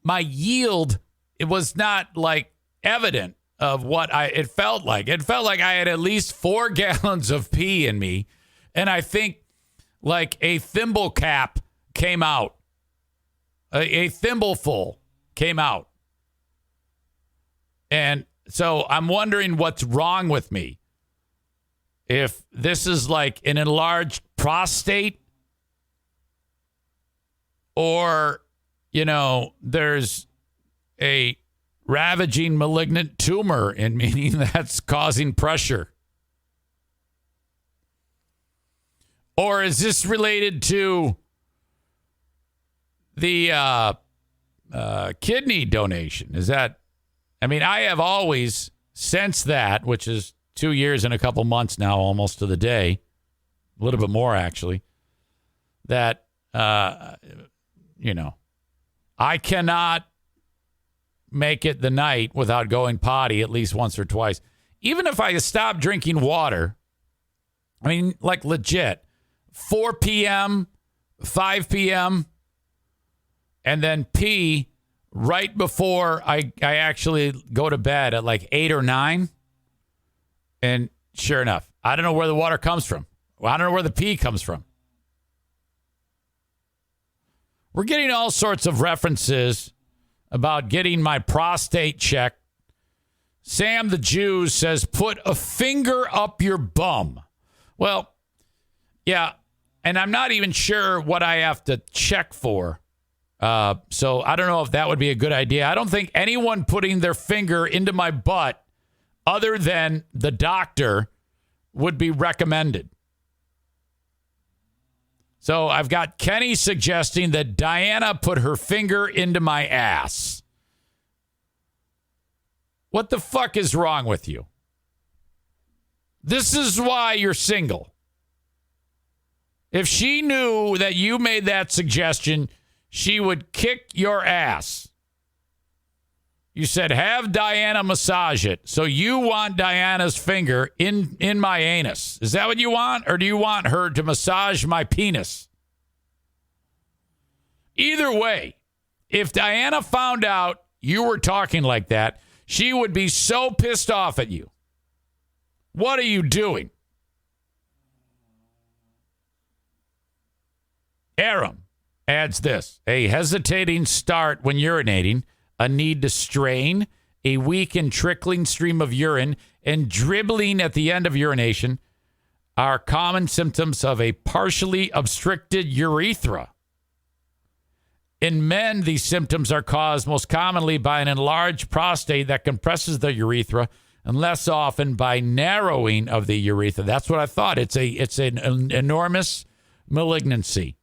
my yield, it was not like evident of what it felt like. It felt like I had at least 4 gallons of pee in me. And I think like a thimble cap came out. A thimbleful came out. And so I'm wondering what's wrong with me. If this is like an enlarged prostate or, there's a ravaging malignant tumor in meaning that's causing pressure. Or is this related to the kidney donation? Is that, I have always sensed that, which is 2 years and a couple months now, almost to the day, a little bit more actually, that, I cannot make it the night without going potty at least once or twice. Even if I stop drinking water, like legit, 4 p.m., 5 p.m., and then pee right before I actually go to bed at like 8 or 9. And sure enough, I don't know where the water comes from. Well, I don't know where the pee comes from. We're getting all sorts of references about getting my prostate checked. Sam the Jew says, put a finger up your bum. Well, yeah, and I'm not even sure what I have to check for. So I don't know if that would be a good idea. I don't think anyone putting their finger into my butt other than the doctor would be recommended. So I've got Kenny suggesting that Diana put her finger into my ass. What the fuck is wrong with you? This is why you're single. If she knew that you made that suggestion, she would kick your ass. You said, have Diana massage it. So you want Diana's finger in my anus. Is that what you want? Or do you want her to massage my penis? Either way, if Diana found out you were talking like that, she would be so pissed off at you. What are you doing? Aram adds this: a hesitating start when urinating, a need to strain, a weak and trickling stream of urine, and dribbling at the end of urination are common symptoms of a partially obstructed urethra. In men, these symptoms are caused most commonly by an enlarged prostate that compresses the urethra, and less often by narrowing of the urethra. That's what I thought. It's an enormous malignancy.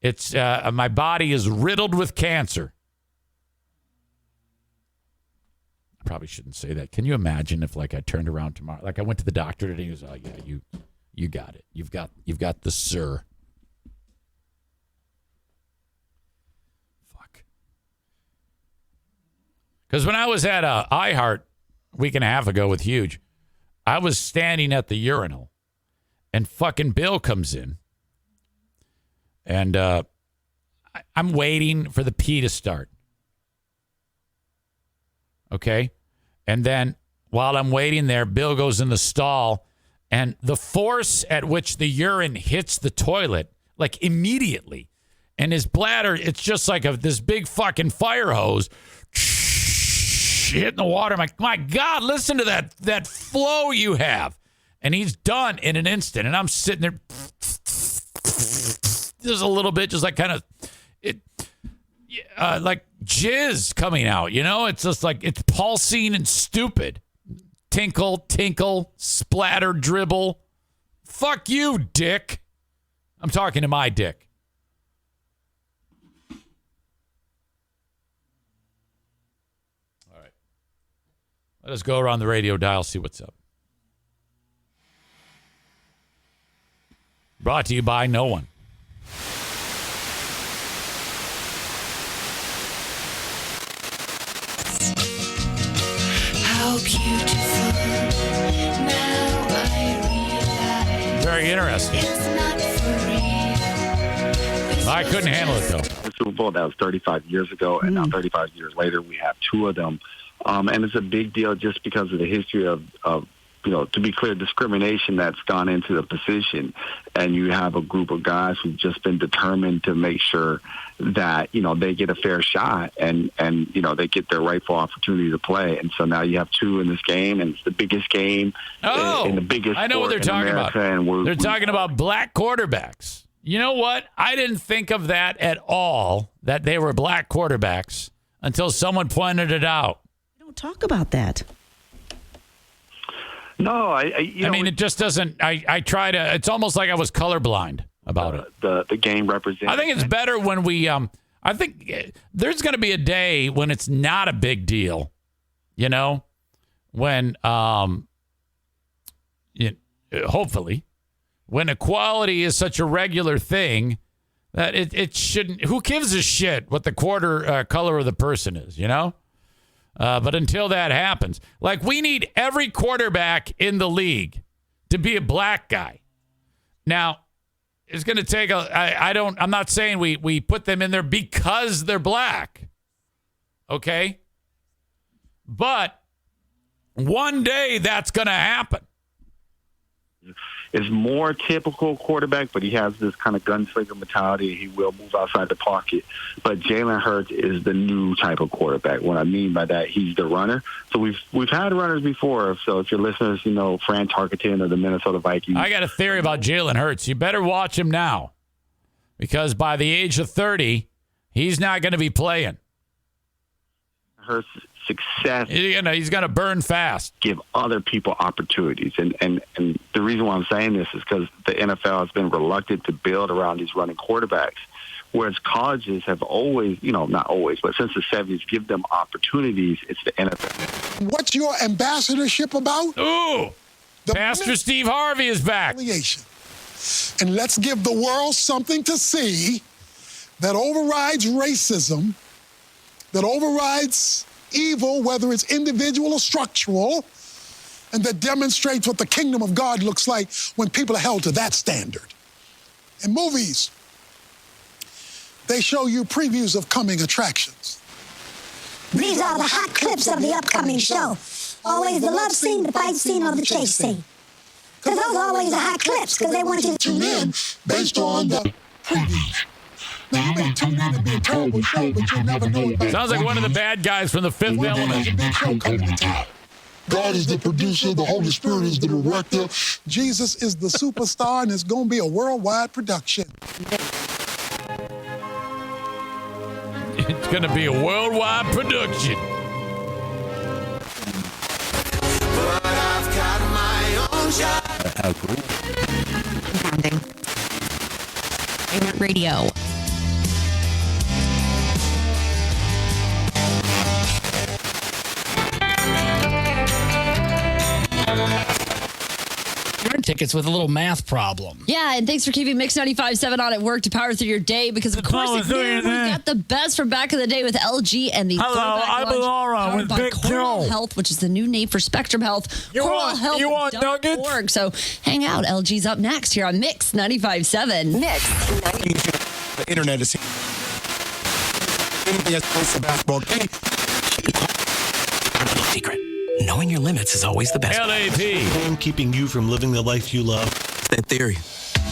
It's my body is riddled with cancer. I probably shouldn't say that. Can you imagine if, like, I turned around tomorrow, like I went to the doctor today, he was, oh yeah, you got it. You've got the SIR. Fuck. Because when I was at iHeart a week and a half ago with Huge, I was standing at the urinal, and fucking Bill comes in, and I'm waiting for the pee to start. Okay? And then while I'm waiting there, Bill goes in the stall, and the force at which the urine hits the toilet, like immediately, and his bladder, it's just like this big fucking fire hose hitting the water. I'm like, my God, listen to that flow you have. And he's done in an instant. And I'm sitting there, just a little bit, just like kind of, like jizz coming out, you know? It's just like, it's pulsing and stupid. Tinkle, tinkle, splatter, dribble. Fuck you, dick. I'm talking to my dick. All right. Let us go around the radio dial, see what's up. Brought to you by no one. How beautiful. Now I realize. Very interesting. It's not for real. I couldn't handle it, though. The Super Bowl, that was 35 years ago, and now 35 years later, we have two of them. And it's a big deal just because of the history of to be clear, discrimination that's gone into the position. And you have a group of guys who've just been determined to make sure that, they get a fair shot and they get their rightful opportunity to play. And so now you have two in this game, and it's the biggest game in the biggest I know what they're talking America, about. And they're talking about black quarterbacks. You know what? I didn't think of that at all, that they were black quarterbacks, until someone pointed it out. Don't talk about that. No, I mean, it just doesn't. I try to. It's almost like I was colorblind about it. The game represents. I think it's better when we. I think there's going to be a day when it's not a big deal. When hopefully, when equality is such a regular thing that it shouldn't. Who gives a shit what the quarter color of the person is? But until that happens, like, we need every quarterback in the league to be a black guy. Now, it's going to take I'm not saying we put them in there because they're black. Okay? But one day that's going to happen. Is more typical quarterback, but he has this kind of gunslinger mentality. He will move outside the pocket. But Jalen Hurts is the new type of quarterback. What I mean by that, he's the runner. So we've had runners before. So if your listeners, Fran Tarkenton of the Minnesota Vikings. I got a theory about Jalen Hurts. You better watch him now, because by the age of 30, he's not going to be playing. Hurts' success. He's going to burn fast. Give other people opportunities. And the reason why I'm saying this is because the NFL has been reluctant to build around these running quarterbacks, whereas colleges have always, not always, but since the 70s, give them opportunities. It's the NFL. What's your ambassadorship about? Ooh. Pastor Steve Harvey is back. And let's give the world something to see that overrides racism, that overrides evil, whether it's individual or structural, and that demonstrates what the kingdom of God looks like when people are held to that standard. In movies, they show you previews of coming attractions. These are the hot clips of the upcoming show. Always the love scene, the fight scene, or the chase scene. Because those are always the hot clips, because they want you to tune in based on the previews. Now, you may tune in and be a terrible show, but you'll never know it. Sounds like one of the bad guys from The Fifth Element. God is the producer, the Holy Spirit is the director. Jesus is the superstar, and it's going to be a worldwide production. It's going to be a worldwide production. But I've got my own shot. Pounding. Radio. Tickets with a little math problem. Yeah, and thanks for keeping Mix 95.7 on at work to power through your day, because of course at noon, we got the best from back in the day with LG and the Throwback I'm Lunch, Laura powered with by Big Coral Joe. Health, which is the new name for Spectrum Health. You want nuggets? So hang out. LG's up next here on Mix 95.7. Mix. The internet is basketball game. Secret. Knowing your limits is always the best. LAP. Keeping you from living the life you love. That theory.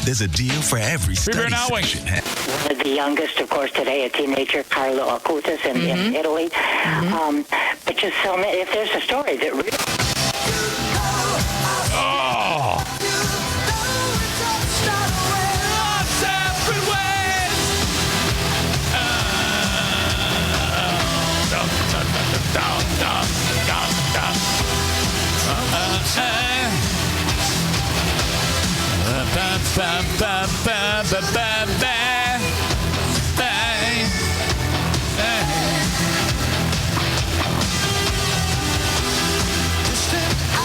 There's a deal for every study session. One of the youngest, of course, today, a teenager, Carlo Acutis in Italy. But just so many, if there's a story that really... We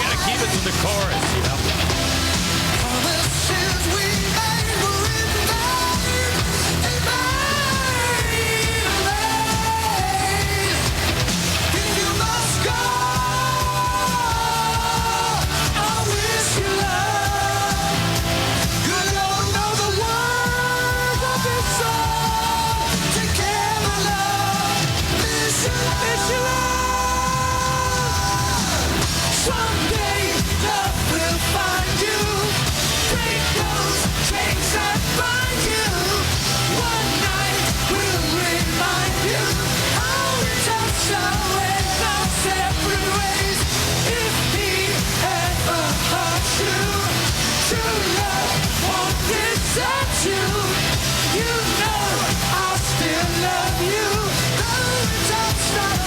gotta keep it to the chorus, you know.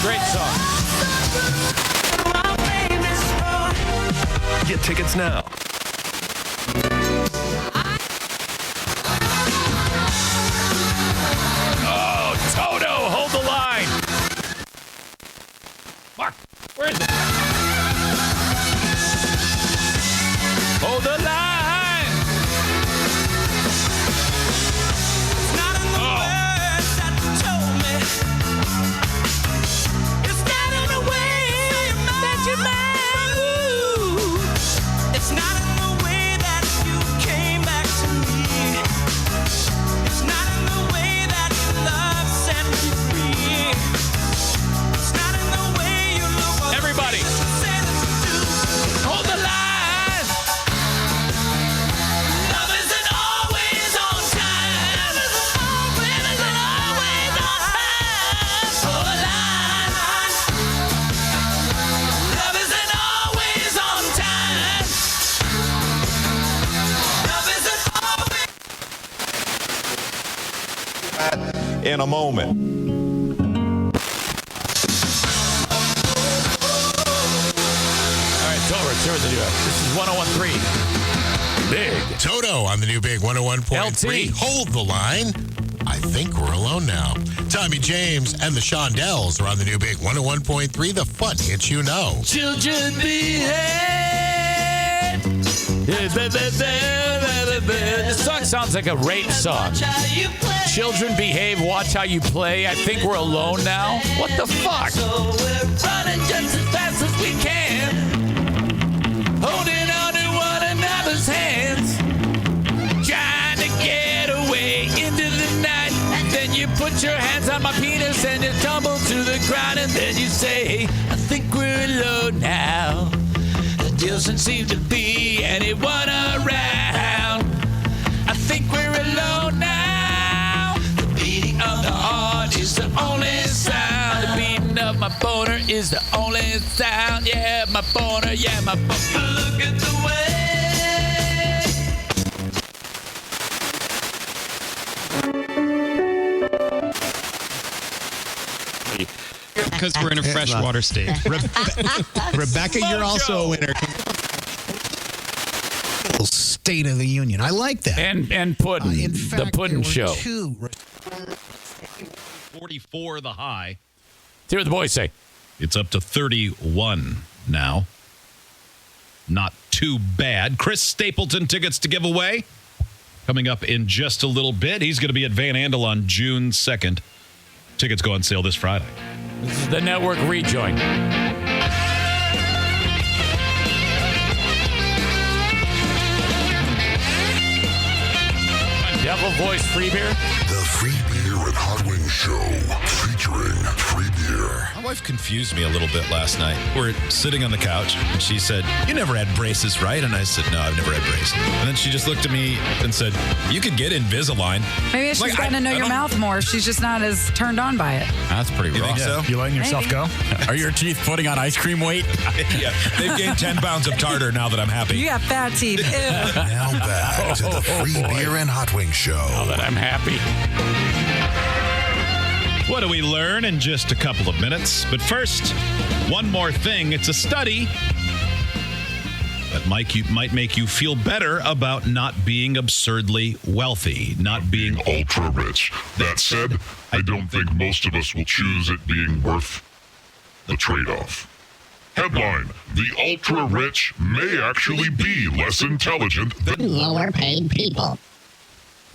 Great song. Get tickets now. Oh, Toto, hold the line. Mark, where is it? Hold the line. In a moment. All right, it's over. It's yours to do it. This is 101.3. Big. Toto on the new Big 101.3. Hold the line. I think we're alone now. Tommy James and the Shondells are on the new Big 101.3. The fun hits you know. Children behave. This song sounds like a rape song. Children behave, watch how you play. I think we're alone now. What the fuck? So we're running just as fast as we can, holding on to one another's hands, trying to get away into the night. And then you put your hands on my penis and you tumble to the ground, and then you say, I think we're alone now. There doesn't seem to be anyone around. I think we're alone now. The beating of the heart is the only sound. The beating of my boner is the only sound. Yeah, my boner, yeah, my boner. Look at the way. Because we're in a freshwater state. Rebecca, you're also a winner. State of the Union. I like that. And pudding. The pudding show. 44 the high. See what the boys say. It's up to 31 now. Not too bad. Chris Stapleton tickets to give away. Coming up in just a little bit. He's going to be at Van Andel on June 2nd. Tickets go on sale this Friday. This is the network rejoin. Devil Voice Free Beer. The Free Beer and Hot Wings Show featuring free beer. My wife confused me a little bit last night. We're sitting on the couch, and she said, "You never had braces, right?" And I said, "No, I've never had braces." And then she just looked at me and said, "You could get Invisalign." Maybe she's gotten to know your mouth more. She's just not as turned on by it. That's pretty You raw. think so? You letting yourself go? Are your teeth putting on ice cream weight? Yeah, they've gained 10 pounds of tartar now that I'm happy. You got fat teeth. Ew. Now back to the Free Beer and Hot Wings Show. Now that I'm happy. What do we learn in just a couple of minutes? But first, one more thing. It's a study that might make you feel better about not being absurdly wealthy, not being ultra rich. That said, I don't think most of us will choose it being worth the trade-off. Headline: The ultra rich may actually be less intelligent than lower paid people.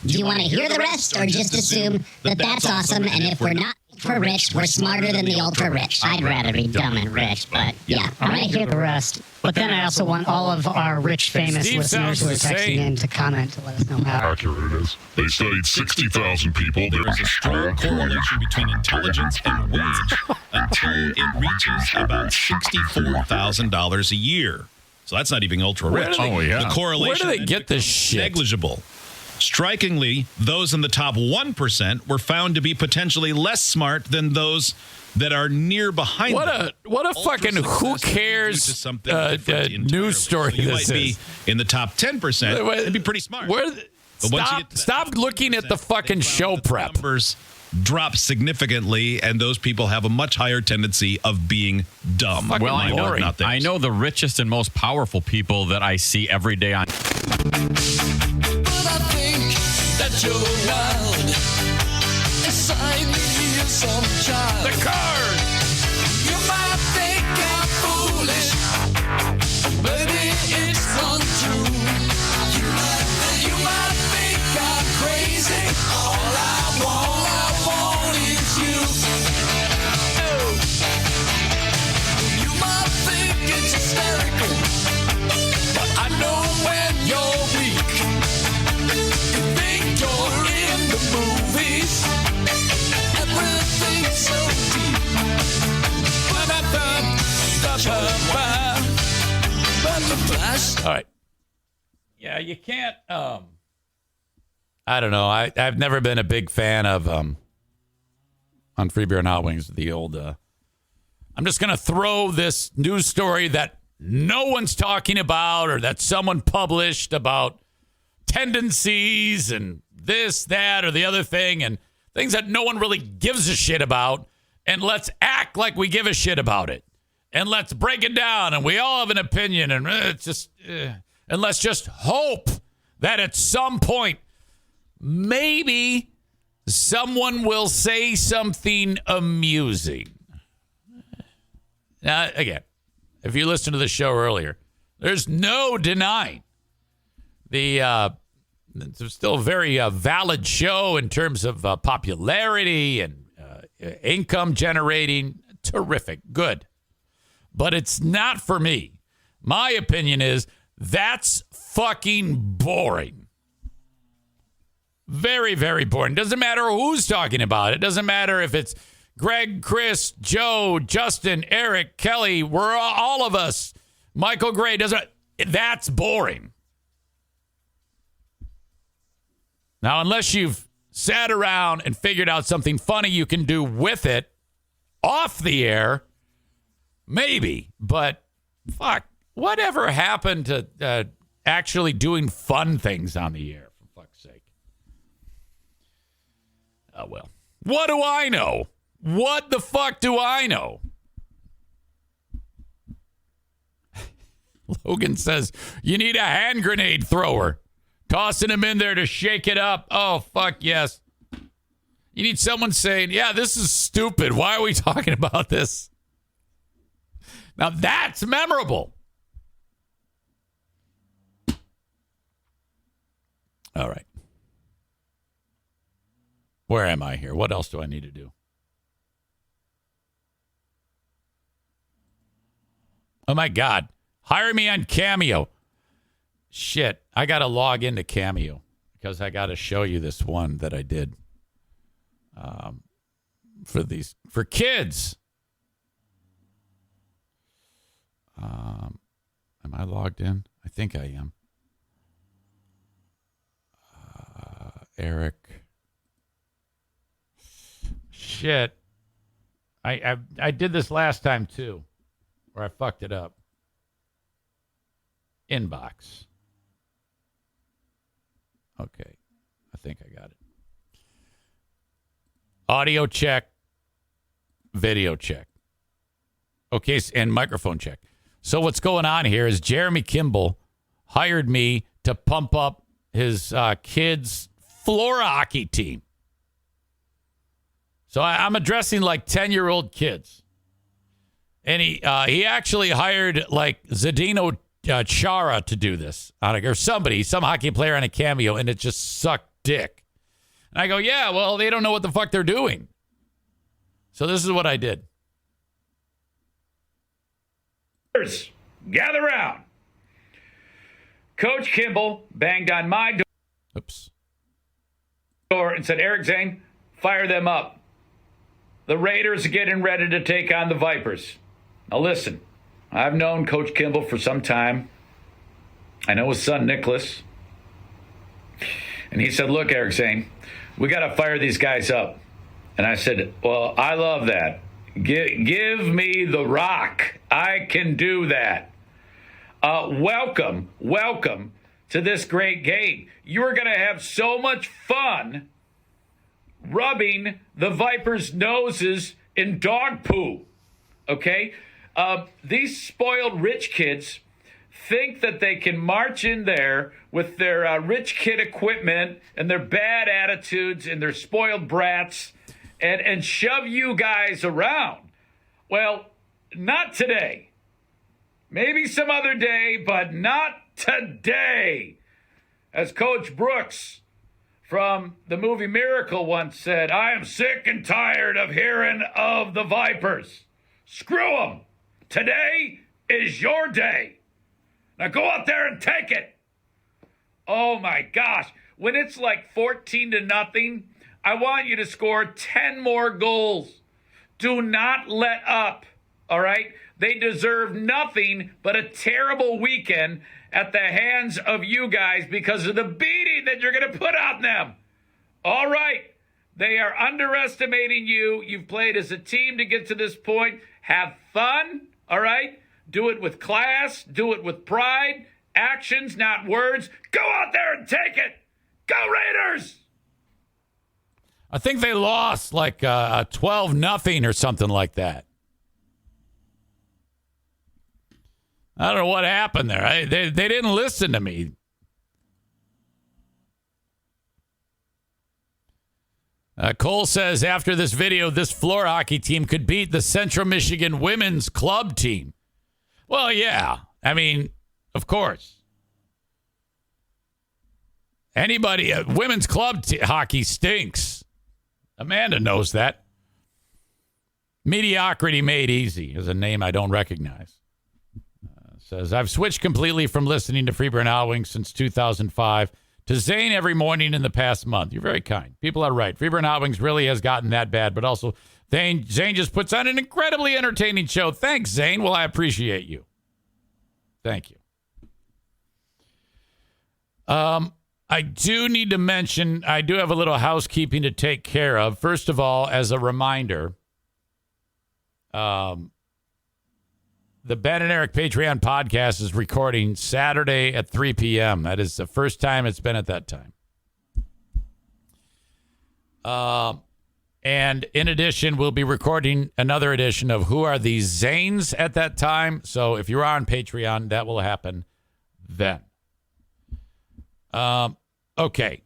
Do you want to hear the rest or just assume that that's awesome, and if we're not ultra rich, we're smarter than the ultra rich? I'd rather be dumb and rich, but yeah. I want to hear the rest. But then I also want all of our rich, famous Steve listeners who are sounds texting in to comment to let us know how accurate it is. They studied 60,000 people. There is a strong correlation between intelligence and wage until it reaches about $64,000 a year. So that's not even ultra rich. The correlation Where do they get this shit? Negligible. Strikingly, those in the top 1% were found to be potentially less smart than those that are near behind them. What a fucking who cares news story So you this might is. be in the top 10%. It'd be pretty smart. Stop looking at the fucking show prep. Numbers drop significantly, and those people have a much higher tendency of being dumb. Well, I know the richest and most powerful people that I see every day on. That you're wild. Inside me is some child. The card. You might think I'm foolish. Baby, it's untrue. You might think I'm crazy. All I want is you. Oh. You might think it's hysterical. But I know when you're weak. Movies, everything's so deep. All right. Yeah, you can't. I don't know. I've never been a big fan of on Free Beer and Hot Wings. The old. I'm just gonna throw this news story that no one's talking about, or that someone published about tendencies and this, that, or the other thing, and things that no one really gives a shit about, and let's act like we give a shit about it, and let's break it down, and we all have an opinion, and it's just, and let's just hope that at some point, maybe someone will say something amusing. Now, again, if you listened to the show earlier, there's no denying It's still a very valid show in terms of popularity and income generating. Terrific. Good. But it's not for me. My opinion is that's fucking boring. Very, very boring. Doesn't matter who's talking about it. Doesn't matter if it's Greg, Chris, Joe, Justin, Eric, Kelly. We're all of us. Michael Gray. That's boring. Now, unless you've sat around and figured out something funny you can do with it off the air, maybe. But fuck, whatever happened to actually doing fun things on the air, for fuck's sake? Oh, well. What do I know? What the fuck do I know? Logan says, you need a hand grenade thrower. Tossing him in there to shake it up. Oh, fuck yes. You need someone saying, yeah, this is stupid. Why are we talking about this? Now that's memorable. All right. Where am I here? What else do I need to do? Oh, my God. Hire me on Cameo. Shit, I got to log into Cameo because I got to show you this one that I did for kids. Am I logged in? I think I am. Eric. Shit. I did this last time too, where I fucked it up. Inbox. Okay. I think I got it. Audio check. Video check. Okay, and microphone check. So what's going on here is Jeremy Kimball hired me to pump up his kids' floor hockey team. So I'm addressing like 10-year-old kids. And he actually hired like Zdeno Chara to do this, or some hockey player on a Cameo, and it just sucked dick. And I go, yeah, well, they don't know what the fuck they're doing. So this is what I did. Gather round. Coach Kimball banged on my door and said, Eric, Zane, fire them up. The Raiders are getting ready to take on the Vipers. Now listen, I've known Coach Kimball for some time. I know his son, Nicholas. And he said, look, Eric, Zane, we got to fire these guys up. And I said, well, I love that. Give me the rock. I can do that. Welcome to this great game. You're going to have so much fun rubbing the Vipers' noses in dog poo. Okay? These spoiled rich kids think that they can march in there with their rich kid equipment and their bad attitudes and their spoiled brats and shove you guys around. Well, not today. Maybe some other day, but not today. As Coach Brooks from the movie Miracle once said, I am sick and tired of hearing of the Vipers. Screw them. Today is your day. Now go out there and take it. Oh my gosh. When it's like 14-0, I want you to score 10 more goals. Do not let up. All right? They deserve nothing but a terrible weekend at the hands of you guys because of the beating that you're going to put on them. All right. They are underestimating you. You've played as a team to get to this point. Have fun. All right? Do it with class. Do it with pride. Actions, not words. Go out there and take it. Go Raiders! I think they lost like 12-0 or something like that. I don't know what happened there. They didn't listen to me. Cole says, after this video, this floor hockey team could beat the Central Michigan women's club team. Well, yeah. I mean, of course. Anybody, women's club hockey stinks. Amanda knows that. Mediocrity Made Easy is a name I don't recognize. Says, I've switched completely from listening to Freeburn Hot Wings since 2005 to Zane every morning in the past month. You're very kind. People are right. Freeburn Hot Wings really has gotten that bad, but also Zane just puts on an incredibly entertaining show. Thanks, Zane. Well, I appreciate you. Thank you. I do need to mention, I do have a little housekeeping to take care of. First of all, as a reminder, the Ben and Eric Patreon podcast is recording Saturday at 3 p.m. That is the first time it's been at that time. And in addition, we'll be recording another edition of Who Are These Zanes at that time. So if you're on Patreon, that will happen then. Okay.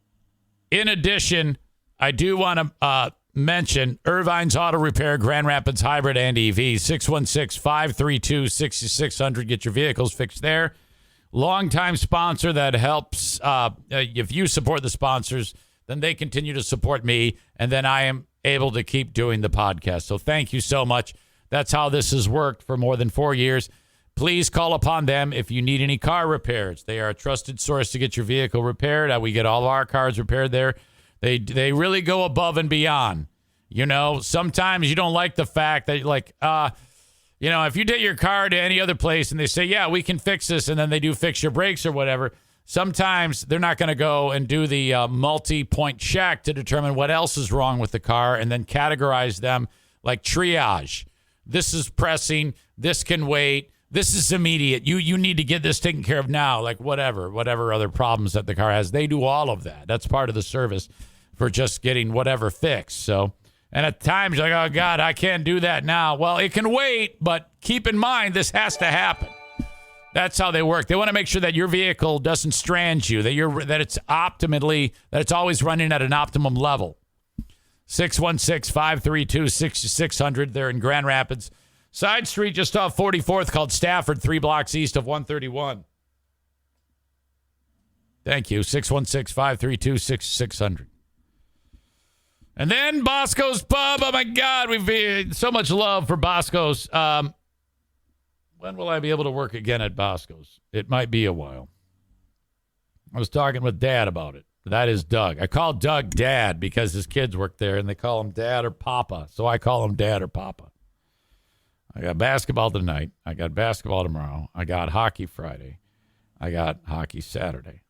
In addition, I do want to mention Irvine's Auto Repair, Grand Rapids Hybrid and EV, 616-532-6600. Get your vehicles fixed there. Longtime sponsor that helps. If you support the sponsors, then they continue to support me, and then I am able to keep doing the podcast. So thank you so much. That's how this has worked for more than 4 years. Please call upon them if you need any car repairs. They are a trusted source to get your vehicle repaired. We get all of our cars repaired there. They really go above and beyond. You know, sometimes you don't like the fact that, like, if you take your car to any other place and they say, yeah, we can fix this, and then they do fix your brakes or whatever, sometimes they're not going to go and do the multi-point check to determine what else is wrong with the car and then categorize them like triage. This is pressing. This can wait. This is immediate. You need to get this taken care of now, like whatever other problems that the car has. They do all of that. That's part of the service for just getting whatever fixed. So, and at times you're like, oh, God, I can't do that now. Well, it can wait, but keep in mind this has to happen. That's how they work. They want to make sure that your vehicle doesn't strand you, that it's always running at an optimum level. 616-532-6600. They're in Grand Rapids. Side street just off 44th called Stafford, 3 blocks east of 131. Thank you. 616-532-6600. And then Bosco's Pub. Oh, my God. We've so much love for Bosco's. When will I be able to work again at Bosco's? It might be a while. I was talking with Dad about it. That is Doug. I call Doug Dad because his kids work there, and they call him Dad or Papa. So I call him Dad or Papa. I got basketball tonight. I got basketball tomorrow. I got hockey Friday. I got hockey Saturday.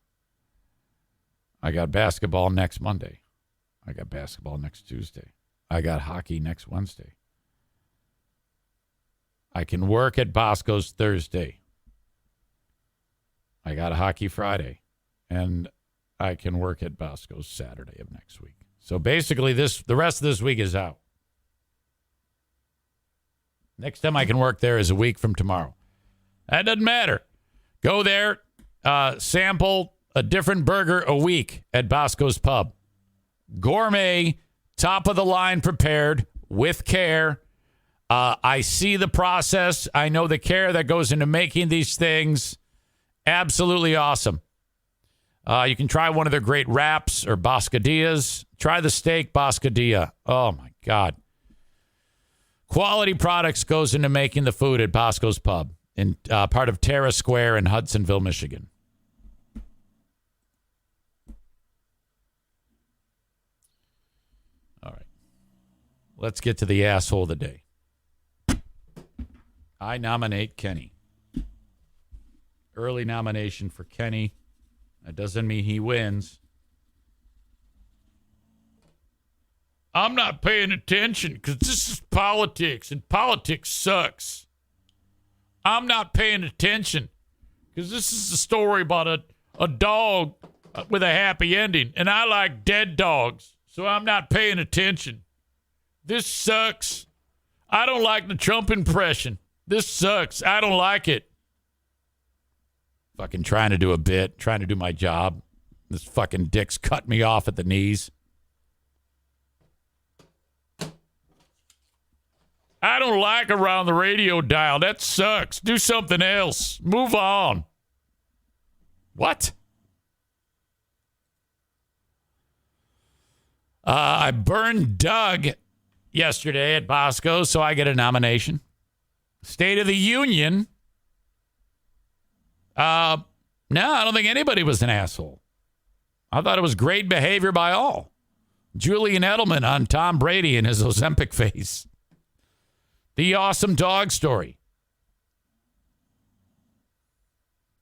I got basketball next Monday. I got basketball next Tuesday. I got hockey next Wednesday. I can work at Bosco's Thursday. I got hockey Friday. And I can work at Bosco's Saturday of next week. So basically the rest of this week is out. Next time I can work there is a week from tomorrow. That doesn't matter. Go there, sample a different burger a week at Bosco's Pub. Gourmet, top of the line prepared with care. I see the process. I know the care that goes into making these things. Absolutely awesome. You can try one of their great wraps or boscadillas. Try the steak boscadilla. Oh, my God. Quality products goes into making the food at Bosco's Pub in part of Terra Square in Hudsonville, Michigan. All right. Let's get to the asshole of the day. I nominate Kenny. Early nomination for Kenny. That doesn't mean he wins. I'm not paying attention because this is politics, and politics sucks. I'm not paying attention because this is a story about a dog with a happy ending, and I like dead dogs, so I'm not paying attention. This sucks. I don't like the Trump impression. This sucks. I don't like it. Fucking trying to do a bit, trying to do my job. This fucking dick's cut me off at the knees. I don't like around the radio dial. That sucks. Do something else. Move on. What? I burned Doug yesterday at Bosco, so I get a nomination. State of the Union. No, I don't think anybody was an asshole. I thought it was great behavior by all. Julian Edelman on Tom Brady and his Ozempic face. The awesome dog story.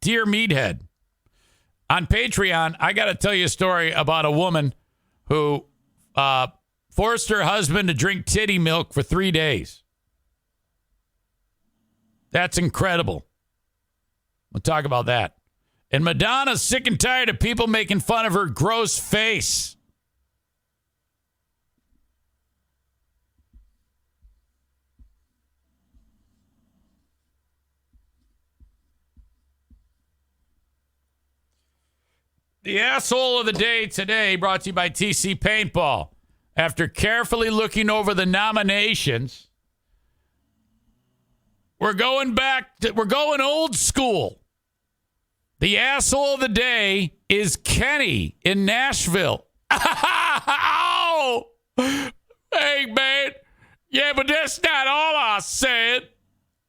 Dear Meathead. On Patreon, I got to tell you a story about a woman who forced her husband to drink titty milk for 3 days. That's incredible. We'll talk about that. And Madonna's sick and tired of people making fun of her gross face. The asshole of the day today brought to you by TC Paintball. After carefully looking over the nominations, we're going old school. The asshole of the day is Kenny in Nashville. Oh! Hey, man. Yeah, but that's not all I said.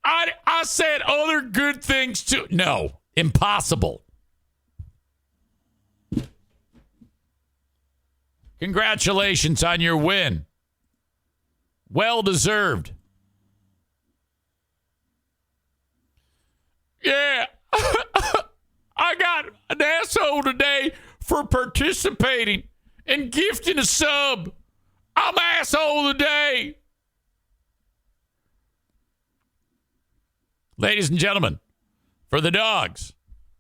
I said other good things too. No, impossible. Congratulations on your win. Well deserved. Yeah. I got an asshole today for participating and gifting a sub. I'm asshole today. Ladies and gentlemen, for the dogs,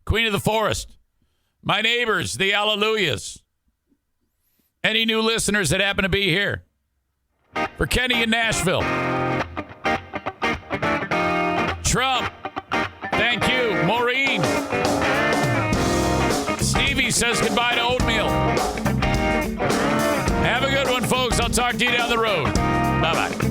Queen of the Forest, my neighbors, the Hallelujahs, any new listeners that happen to be here, for Kenny in Nashville, Trump, thank you, Maureen, Stevie says goodbye to oatmeal. Have a good one, folks. I'll talk to you down the road. Bye-bye.